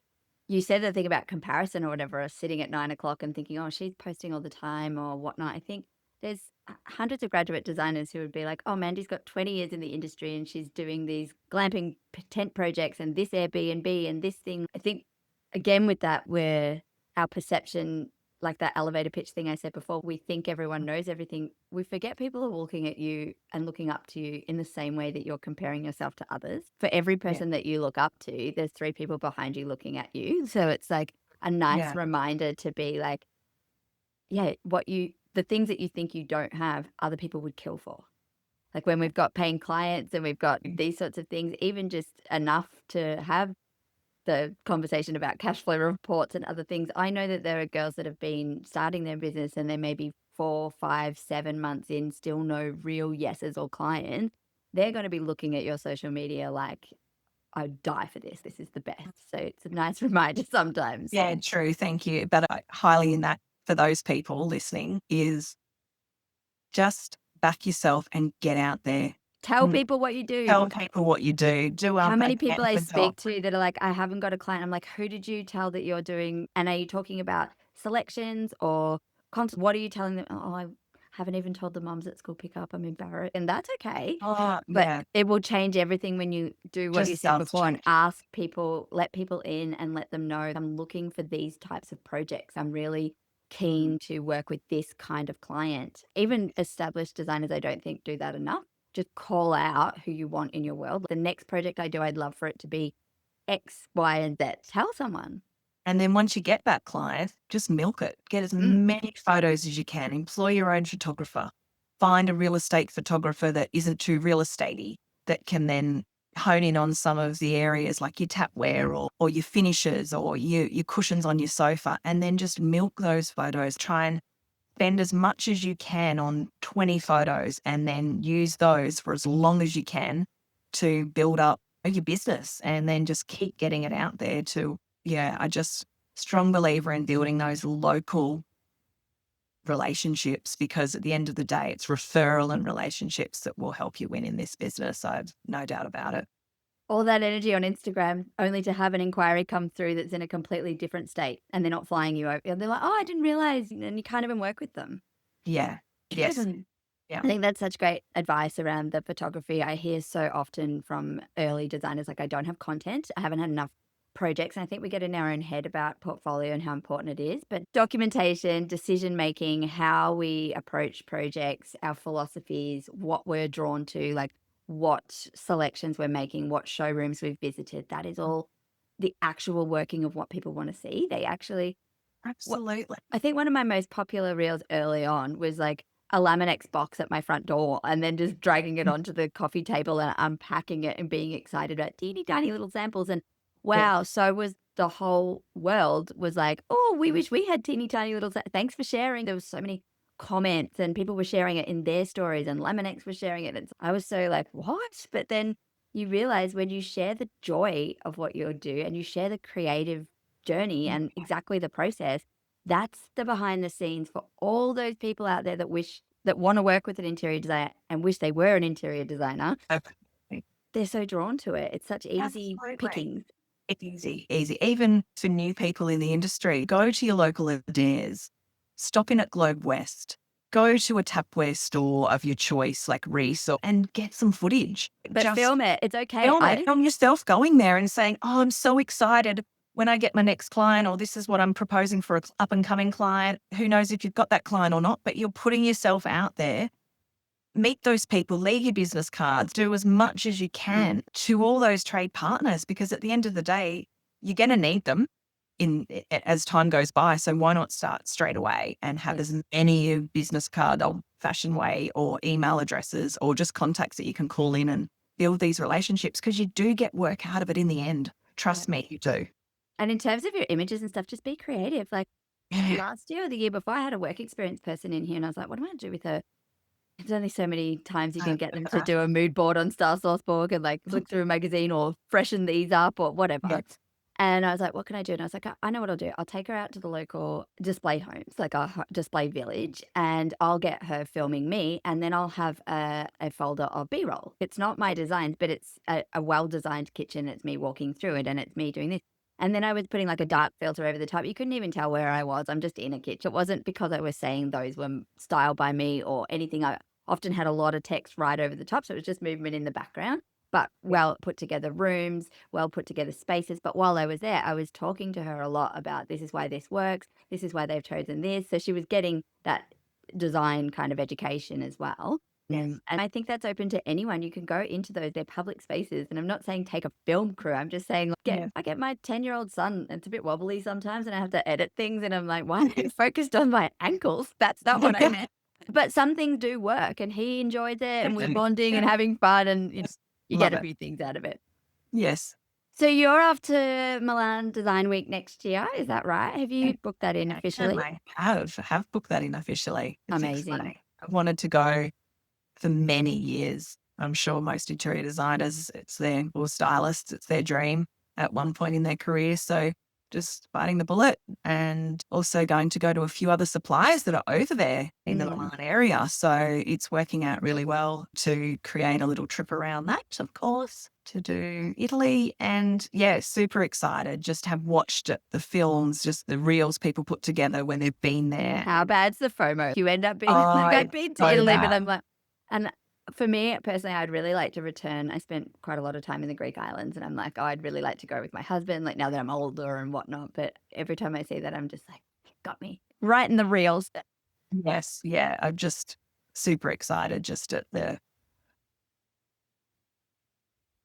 you said the thing about comparison or whatever, or sitting at 9 o'clock and thinking, oh, she's posting all the time or whatnot. I think there's hundreds of graduate designers who would be like, oh, Mandie's got 20 years in the industry and she's doing these glamping tent projects and this Airbnb and this thing. I think, again, with that, where our perception, like that elevator pitch thing I said before, we think everyone knows everything. We forget people are looking at you and looking up to you in the same way that you're comparing yourself to others. For every Yeah. person that you look up to, there's 3 people behind you looking at you. So it's like a nice Yeah. reminder to be like, yeah, the things that you think you don't have, other people would kill for. Like when we've got paying clients and we've got these sorts of things, even just enough to have the conversation about cash flow reports and other things. I know that there are girls that have been starting their business and they may be 4, 5, 7 months in, still no real yeses or clients. They're going to be looking at your social media like, I'd die for this. This is the best. So it's a nice reminder sometimes. Yeah, true. Thank you. But I highly in that for those people listening is just back yourself and get out there. Tell people what you do. Tell people what you do. Do How up a many people I Canva speak doc. to that are like, I haven't got a client. I'm like, who did you tell that you're doing? And are you talking about selections or what are you telling them? Oh, I haven't even told the mums at school pick up. I'm embarrassed. And that's okay. Oh, But yeah. it will change everything when you do what you Just said does before and change it. ask people, let people in and let them know I'm looking for these types of projects. I'm really keen to work with this kind of client. Even established designers, I don't think do that enough. Just call out who you want in your world. The next project I do, I'd love for it to be X, Y, and Z. Tell someone. And then once you get that client, just milk it. Get as many photos as you can. Employ your own photographer. Find a real estate photographer that isn't too real estatey that can then hone in on some of the areas like your tapware or your finishes or your cushions on your sofa, and then just milk those photos. Try and spend as much as you can on 20 photos and then use those for as long as you can to build up your business and then just keep getting it out there to, yeah, I just strong believer in building those local relationships because at the end of the day, it's referral and relationships that will help you win in this business. I've no doubt about it. All that energy on Instagram only to have an inquiry come through that's in a completely different state and they're not flying you over. And they're like, oh, I didn't realize. And you can't even work with them. Yeah. Yes. Yeah. I think that's such great advice around the photography. I hear so often from early designers, like, I don't have content. I haven't had enough projects. And I think we get in our own head about portfolio and how important it is. But documentation, decision making, how we approach projects, our philosophies, what we're drawn to, like what selections we're making, what showrooms we've visited, that is all the actual working of what people want to see. They actually, Absolutely. I think one of my most popular reels early on was like a Laminex box at my front door and then just dragging it onto the coffee table and unpacking it and being excited about teeny tiny little samples. And Yeah. wow, so was the whole world was like, oh, we wish we had teeny tiny little, thanks for sharing. There was so many comments and people were sharing it in their stories and Laminex was sharing it. And I was so like, what? But then you realize when you share the joy of what you do and you share the creative journey and exactly the process, that's the behind the scenes for all those people out there that want to work with an interior designer and wish they were an interior designer. Okay. They're so drawn to it. It's such easy Absolutely. pickings. It's easy, easy. Even for new people in the industry, go to your local Adairs, stop in at Globe West, go to a tapware store of your choice, like Reese, and get some footage. But Just film it. It's okay. film it. Film yourself going there and saying, oh, I'm so excited. when I get my next client, or this is what I'm proposing for a up and coming client. Who knows if you've got that client or not, but you're putting yourself out there. Meet those people, leave your business cards, do as much as you can to all those trade partners, because at the end of the day, you're going to need them as time goes by. So why not start straight away and have as many of business card old fashioned way, or email addresses, or just contacts that you can call in and build these relationships, because you do get work out of it in the end. Trust me, you do. And in terms of your images and stuff, just be creative. Like last year or the year before, I had a work experience person in here and I was like, what am I going to do with her? There's only so many times you can get them to do a mood board on Star Sourceborg and like flick through a magazine or freshen these up or whatever. Yes. And I was like, what can I do? And I was like, I know what I'll do. I'll take her out to the local display homes, like a display village, and I'll get her filming me. And then I'll have a folder of B-roll. It's not my designs, but it's a well-designed kitchen. It's me walking through it and it's me doing this. And then I was putting like a dark filter over the top. You couldn't even tell where I was. I'm just in a kitchen. It wasn't because I was saying those were styled by me or anything. I often had a lot of text right over the top. So it was just movement in the background, but well put together rooms, well put together spaces. But while I was there, I was talking to her a lot about this is why this works. This is why they've chosen this. So she was getting that design kind of education as well. And I think that's open to anyone. You can go into those, they're public spaces. And I'm not saying take a film crew. I'm just saying, I get my 10-year-old son, it's a bit wobbly sometimes, and I have to edit things. And I'm like, why are you focused on my ankles? That's not what I meant. But some things do work, and he enjoyed it, and we're bonding and having fun, and you get a few things out of it. Yes. So you're off to Milan Design Week next year, is that right? Have you booked that in officially? I have booked that in officially. It's Amazing. exciting. I've wanted to go for many years. I'm sure most interior designers, or stylists, it's their dream at one point in their career. So just biting the bullet, and also going to go to a few other suppliers that are over there in the Milan area. So it's working out really well to create a little trip around that, of course, to do Italy. And yeah, super excited. Just have watched it, the films, just the reels people put together when they've been there. How bad's the FOMO? You end up being like, I've been to Italy, but I'm like, and for me personally, I'd really like to return. I spent quite a lot of time in the Greek islands, and I'm like, oh, I'd really like to go with my husband, like now that I'm older and whatnot. But every time I see that, I'm just like, got me right in the reels. Yes. Yeah. I'm just super excited just at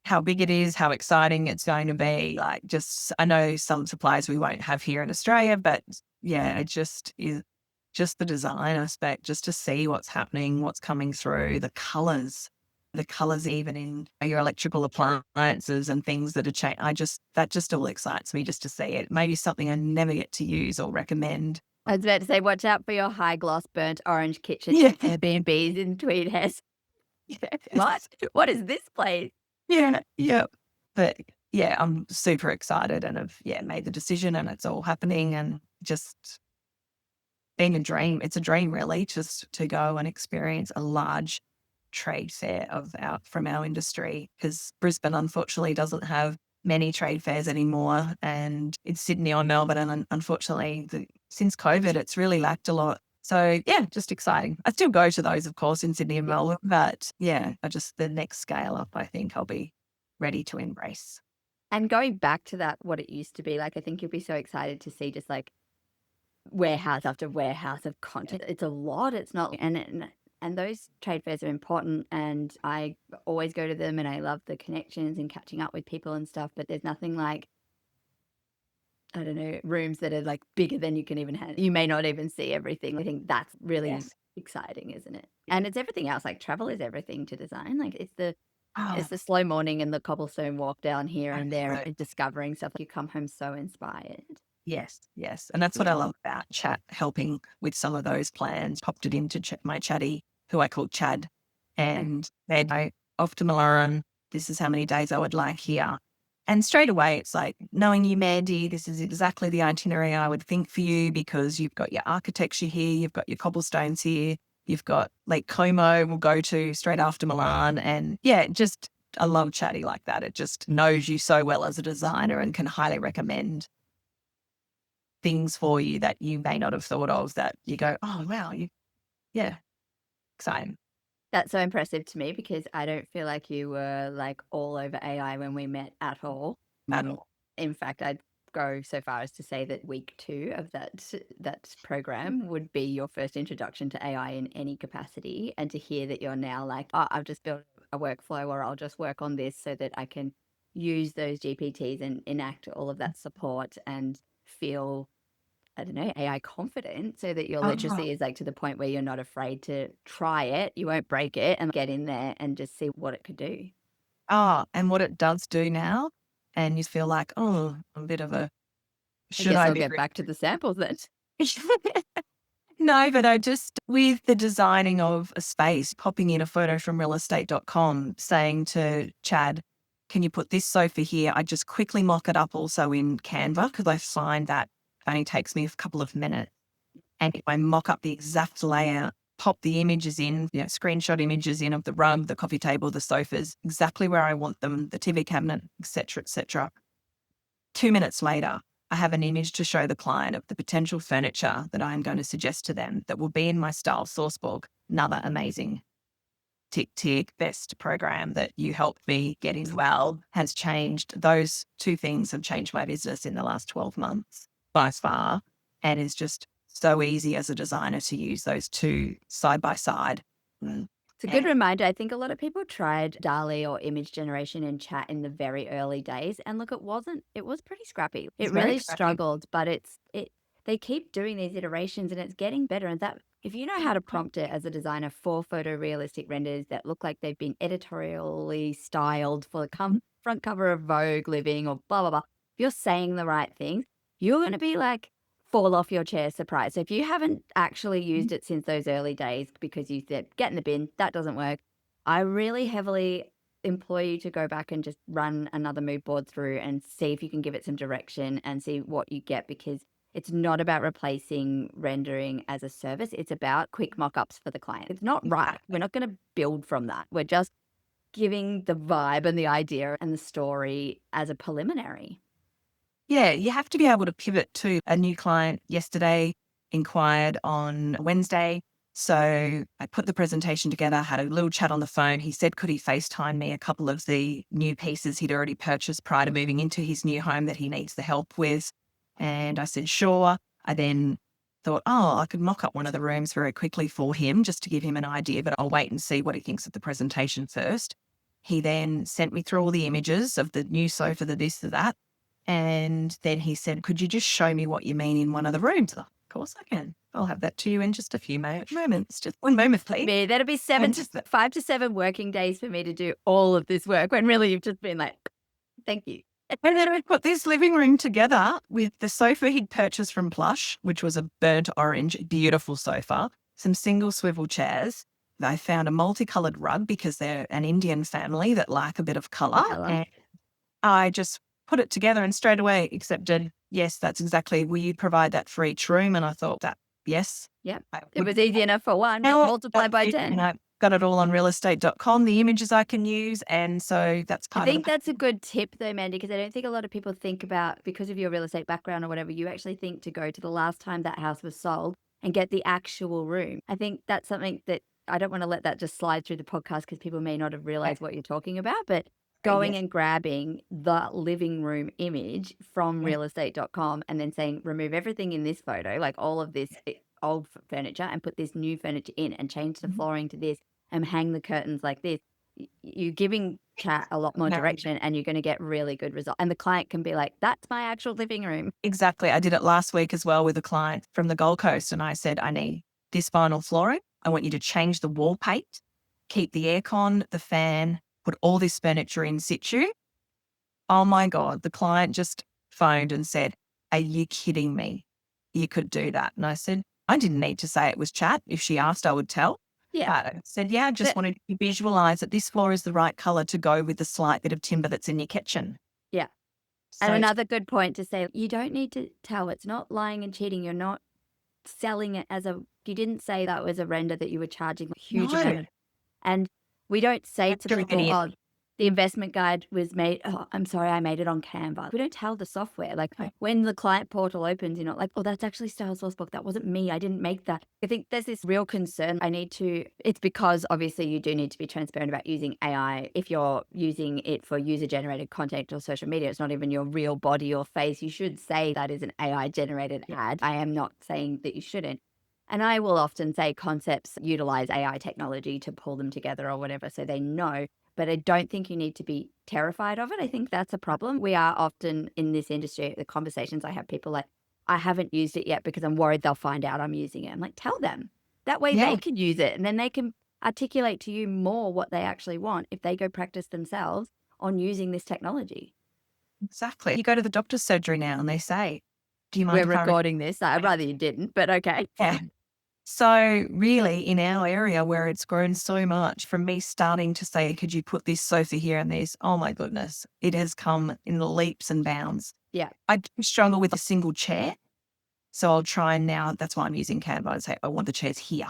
how big it is, how exciting it's going to be. Like, just, I know some supplies we won't have here in Australia, but yeah, it just is just the design aspect, just to see what's happening, what's coming through, the colors even in your electrical appliances and things that are changed. That just all excites me just to see it. Maybe something I never get to use or recommend. I was about to say, watch out for your high gloss burnt orange kitchen Airbnbs in Tweed Hess. What is this place? Yeah. But yeah, I'm super excited and have made the decision, and it's all happening, and just been a dream. It's a dream really, just to go and experience a large trade fair from our industry, because Brisbane unfortunately doesn't have many trade fairs anymore, and it's Sydney or Melbourne, and unfortunately since COVID it's really lacked a lot. So yeah, just exciting. I still go to those, of course, in Sydney and Melbourne, but yeah, the next scale up, I think I'll be ready to embrace. And going back to that, what it used to be like, I think you'll be so excited to see just like warehouse after warehouse of content. It's a lot. It's not, and those trade fairs are important, and I always go to them, and I love the connections and catching up with people and stuff. But there's nothing like, I don't know, rooms that are like bigger than you can even have. You may not even see everything. I think that's really exciting, isn't it? And it's everything else. Like travel is everything to design. Like it's the slow morning and the cobblestone walk down here and there and discovering stuff. You come home so inspired. Yes. And that's what I love about chat, helping with some of those plans. Popped it into my chatty, who I call Chad, and said, off to Milan. This is how many days I would like here. And straight away, it's like, knowing you, Mandie, this is exactly the itinerary I would think for you, because you've got your architecture here, you've got your cobblestones here, you've got Lake Como we'll go to straight after Milan. And yeah, I love chatty like that. It just knows you so well as a designer and can highly recommend things for you that you may not have thought of, that you go, oh, wow, exciting. That's so impressive to me, because I don't feel like you were like all over AI when we met at all. At all. In fact, I'd go so far as to say that week 2 of that program would be your first introduction to AI in any capacity, and to hear that you're now like, "Oh, I've just built a workflow, or I'll just work on this so that I can use those GPTs and enact all of that support and feel, I don't know, AI confident," so that your Oh, literacy is like to the point where you're not afraid to try it, you won't break it, and get in there and just see what it could do. and what it does do now, and you feel like, oh, I'm a bit of a I should guess I I'll be? get back to the samples then. No, but I just, with the designing of a space, popping in a photo from realestate.com, saying to Chad, can you put this sofa here? I just quickly mock it up also in Canva, because I find that only takes me a couple of minutes. And if I mock up the exact layout, pop the images in, screenshot images in of the rug, the coffee table, the sofas, exactly where I want them, the TV cabinet, etc., etc. 2 minutes later, I have an image to show the client of the potential furniture that I am going to suggest to them that will be in my style source book. Another amazing tick best program that you helped me get in well has changed. Those two things have changed my business in the last 12 months by far, and is just so easy as a designer to use those two side by side. Mm. It's a good And reminder. I think a lot of people tried DALL-E or image generation in chat in the very early days, and look, it was pretty scrappy. it's It very really cracking. struggled, but they keep doing these iterations and it's getting better. And that, if you know how to prompt it as a designer for photorealistic renders that look like they've been editorially styled for the front cover of Vogue Living or blah blah blah, if you're saying the right things, you're going to be like fall off your chair surprised. So if you haven't actually used it since those early days because you said, get in the bin, that doesn't work, I really heavily employ you to go back and just run another mood board through and see if you can give it some direction and see what you get, because it's not about replacing rendering as a service. It's about quick mock-ups for the client. It's not right. We're not going to build from that. We're just giving the vibe and the idea and the story as a preliminary. Yeah, you have to be able to pivot to a new client yesterday, inquired on Wednesday. So I put the presentation together, had a little chat on the phone. He said, could he FaceTime me a couple of the new pieces he'd already purchased prior to moving into his new home that he needs the help with? And I said, sure. I then thought, oh, I could mock up one of the rooms very quickly for him just to give him an idea, but I'll wait and see what he thinks of the presentation first. He then sent me through all the images of the new sofa, the this, the that. And then he said, could you just show me what you mean in one of the rooms? Of course I can. I'll have that to you in just a few moments. Just one moment, please. Me, that'll be And 5 to 7 working days for me to do all of this work, when really you've just been like, thank you. and then I put this living room together with the sofa he'd purchased from Plush, which was a burnt orange, beautiful sofa, some single swivel chairs. I found a multicolored rug because they're an Indian family that like a bit of color. And I just put it together and straight away accepted, yes, that's exactly, will you provide that for each room? And I thought that, yes. Yep. I It would. was easy enough for one, Now, multiply by 10. and I've got it all on realestate.com, the images I can use. And so that's I part of think the that's a good tip though, Mandie, because I don't think a lot of people think about, because of your real estate background or whatever, you actually think to go to the last time that house was sold and get the actual room. I think that's something that I don't want to let that just slide through the podcast because people may not have realized what you're talking about, but going yes. and grabbing the living room image from Yeah. realestate.com and then saying, remove everything in this photo, like all of this old furniture, and put this new furniture in and change the flooring to this and hang the curtains like this. You're giving chat a lot more No, direction and you're going to get really good results. And the client can be like, that's my actual living room. exactly. I did it last week as well with a client from the Gold Coast. And I said, I need this vinyl flooring. I want you to change the wall paint, keep the aircon, the fan, put all this furniture in situ. Oh my God, the client just phoned and said, are you kidding me? You could do that. And I said, I didn't need to say it was chat. If she asked, I would tell. Yeah. But I said, yeah, I just wanted to visualize that this floor is the right color to go with the slight bit of timber that's in your kitchen. Yeah. So And another good point to say, you don't need to tell. It's not lying and cheating. You're not selling it as you didn't say that was a render that you were charging a huge amount no, of. And we don't say to doing people, any oh, the investment guide was made. Oh, I'm sorry, I made it on Canva. We don't tell the software. Like Okay. when the client portal opens, you're not like, oh, that's actually Style Source Book. That wasn't me. I didn't make that. I think there's this real concern. It's because obviously you do need to be transparent about using AI. If you're using it for user generated content or social media, it's not even your real body or face. You should say that is an AI generated ad. I am not saying that you shouldn't. And I will often say concepts utilize AI technology to pull them together or whatever, so they know. But I don't think you need to be terrified of it. I think that's a problem. We are often in this industry, the conversations I have, people like, I haven't used it yet because I'm worried they'll find out I'm using it. I'm like, tell them. That way Yeah, they can use it and then they can articulate to you more what they actually want if they go practice themselves on using this technology. exactly. You go to the doctor's surgery now and they say, do you mind We're if I recording this. I'd rather you didn't, but okay. Yeah. So really in our area where it's grown so much from me starting to say, could you put this sofa here and this? Oh my goodness, it has come in leaps and bounds. Yeah. I do struggle with a single chair. So I'll try and now that's why I'm using Canva and say, I want the chairs here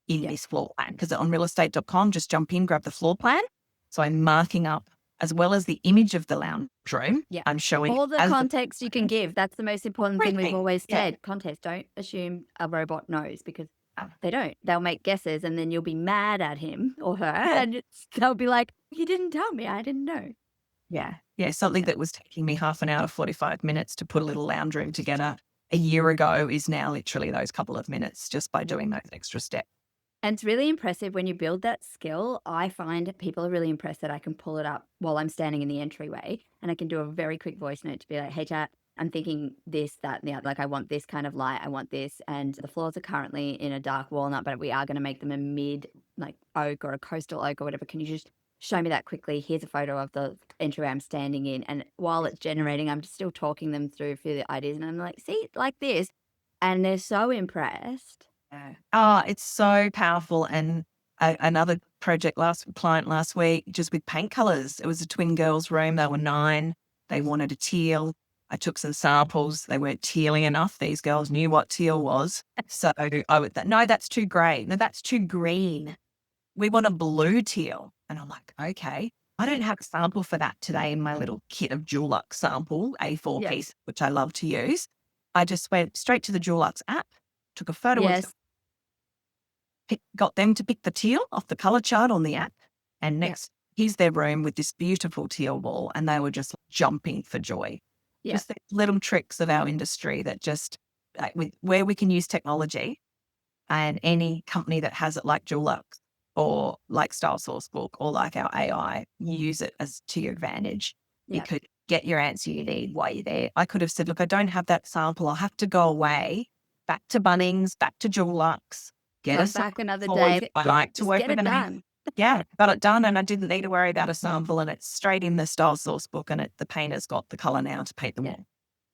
in Yeah. this floor plan. Because on realestate.com, just jump in, grab the floor plan. So I'm marking up as well as the image of the lounge room. Yeah. I'm showing All the as context you can give. That's the most important thing we've everything. always Yeah. said. Context. Don't assume a robot knows because Uh, they don't. They'll make guesses and then you'll be mad at him or her Yeah. and they'll be like, you didn't tell me. I didn't know. Yeah. Yeah. Something Yeah. that was taking me half an hour, 45 minutes to put a little lounge room together a year ago is now literally those couple of minutes just by doing those extra steps. And it's really impressive when you build that skill. I find people are really impressed that I can pull it up while I'm standing in the entryway and I can do a very quick voice note to be like, hey, chat, I'm thinking this, that, and the other. Like, I want this kind of light. I want this. And the floors are currently in a dark walnut, but we are going to make them a mid, like, oak or a coastal oak or whatever. Can you just show me that quickly? Here's a photo of the entryway I'm standing in. And while it's generating, I'm just still talking them through a few of the ideas. And I'm like, see, like this. And they're so impressed. Yeah. Oh, it's so powerful. And another client last week, just with paint colors. It was a twin girls' room. They were 9. They wanted a teal. I took some samples. They weren't tealy enough. These girls knew what teal was. So I would, no, that's too grey. No, that's too green. We want a blue teal. And I'm like, okay. I don't have a sample for that today in my little kit of Dulux sample, A4 Yeah. piece, which I love to use. I just went straight to the Dulux app, took a photo of Yes. got them to pick the teal off the color chart on the app. And Yeah. next, here's their room with this beautiful teal wall. And they were just jumping for joy. Yeah. Just the little tricks of our industry that just, where we can use technology and any company that has it like Dulux or like Style Source Book or like our AI, use it as to your advantage. Yeah. You could get your answer you need while you're there. I could have said, look, I don't have that sample. I'll have to go away, back to Bunnings, back to Dulux, get Come a back sample another for day. you. I like to Just work get with it them. done. Yeah, got it done. And I didn't need to worry about a sample. And it's straight in the Style Source Book and the painter's got the color now to paint the Yeah. wall.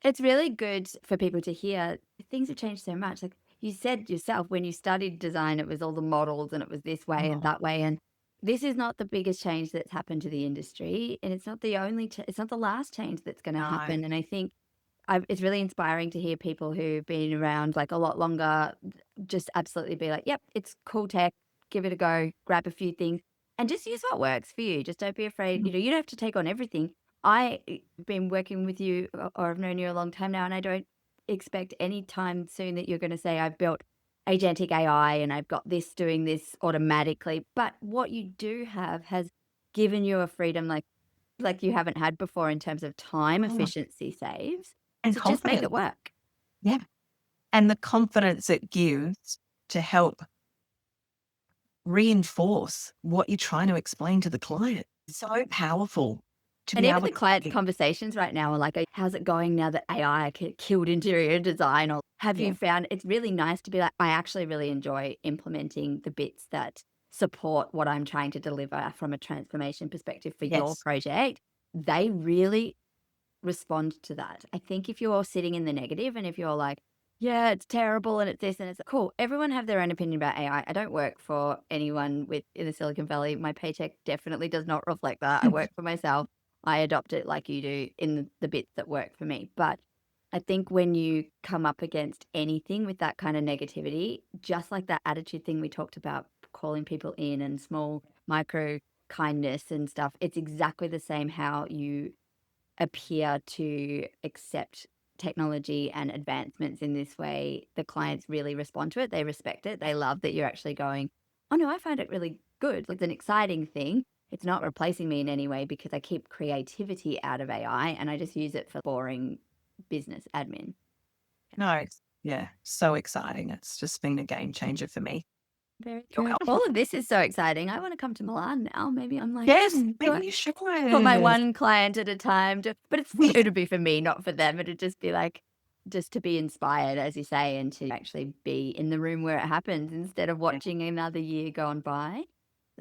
It's really good for people to hear things have changed so much. Like you said yourself, when you studied design, it was all the models and it was this way and that way. And this is not the biggest change that's happened to the industry. And it's not the only, it's not the last change that's going to No. happen. And I think it's really inspiring to hear people who've been around like a lot longer just absolutely be like, yep, it's cool tech. Give it a go, grab a few things and just use what works for you. Just don't be afraid. You know, you don't have to take on everything. I've been working with you or I've known you a long time now, and I don't expect any time soon that you're going to say, I've built agentic AI and I've got this doing this automatically. But what you do have has given you a freedom like you haven't had before in terms of time efficiency saves And to just make it confidence. work. Yeah. And the confidence it gives to help reinforce what you're trying to explain to the client. So powerful to And be even able the client conversations right now are like, how's it going now that AI killed interior design? Or have you found it's really nice to be like, I actually really enjoy implementing the bits that support what I'm trying to deliver from a transformation perspective for your Yes. project. They really respond to that. I think if you're sitting in the negative and if you're like, yeah, it's terrible and it's this and it's cool. Everyone have their own opinion about AI. I don't work for anyone in the Silicon Valley. My paycheck definitely does not reflect that. I work for myself. I adopt it like you do in the bits that work for me. But I think when you come up against anything with that kind of negativity, just like that attitude thing we talked about, calling people in and small micro kindness and stuff. It's exactly the same how you appear to accept technology and advancements in this way. The clients really respond to it. They respect it. They love that you're actually going, oh no, I find it really good. It's an exciting thing. It's not replacing me in any way because I keep creativity out of AI and I just use it for boring business admin. No, so exciting. It's just been a game changer for me. Very Your good. help. All of this is so exciting. I want to come to Milan now. Maybe I'm like, Yes, do maybe you should. for my one client at a time. But it'd be for me, not for them. It'd just be like, just to be inspired, as you say, and to actually be in the room where it happens instead of watching another year gone by.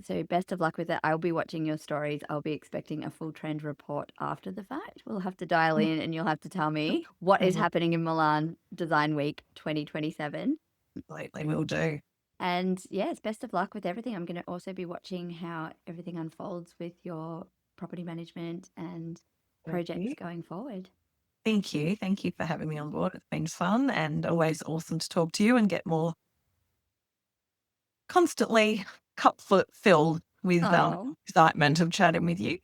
So best of luck with it. I'll be watching your stories. I'll be expecting a full trend report after the fact. We'll have to dial in and you'll have to tell me what is happening in Milan Design Week 2027. Completely will do. And yes, best of luck with everything. I'm going to also be watching how everything unfolds with your property management and projects going forward. Thank you. Thank you for having me on board. It's been fun and always awesome to talk to you and get more constantly cup filled with excitement of chatting with you.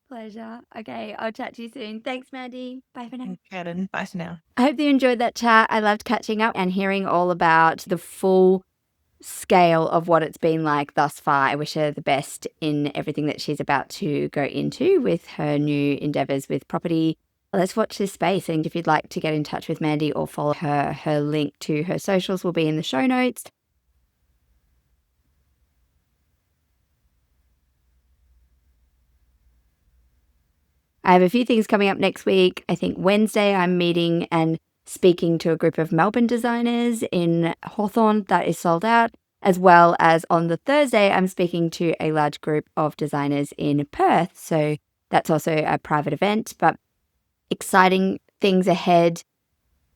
Pleasure. Okay, I'll chat to you soon. Thanks, Mandie. Bye for now. And Shannon, bye for now. I hope you enjoyed that chat. I loved catching up and hearing all about the full scale of what it's been like thus far. I wish her the best in everything that she's about to go into with her new endeavors with property. Let's watch this space. And if you'd like to get in touch with Mandie or follow her, her link to her socials will be in the show notes. I have a few things coming up next week. I think Wednesday I'm meeting and speaking to a group of Melbourne designers in Hawthorne that is sold out, as well as on the Thursday I'm speaking to a large group of designers in Perth. So that's also a private event, but exciting things ahead.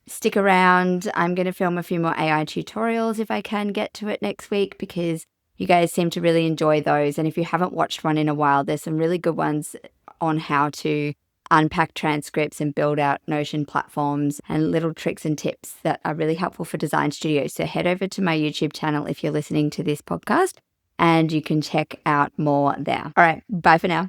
Stick around. I'm going to film a few more AI tutorials if I can get to it next week because you guys seem to really enjoy those. And if you haven't watched one in a while, there's some really good ones on how to unpack transcripts and build out Notion platforms and little tricks and tips that are really helpful for design studios. So head over to my YouTube channel if you're listening to this podcast and you can check out more there. All right, bye for now.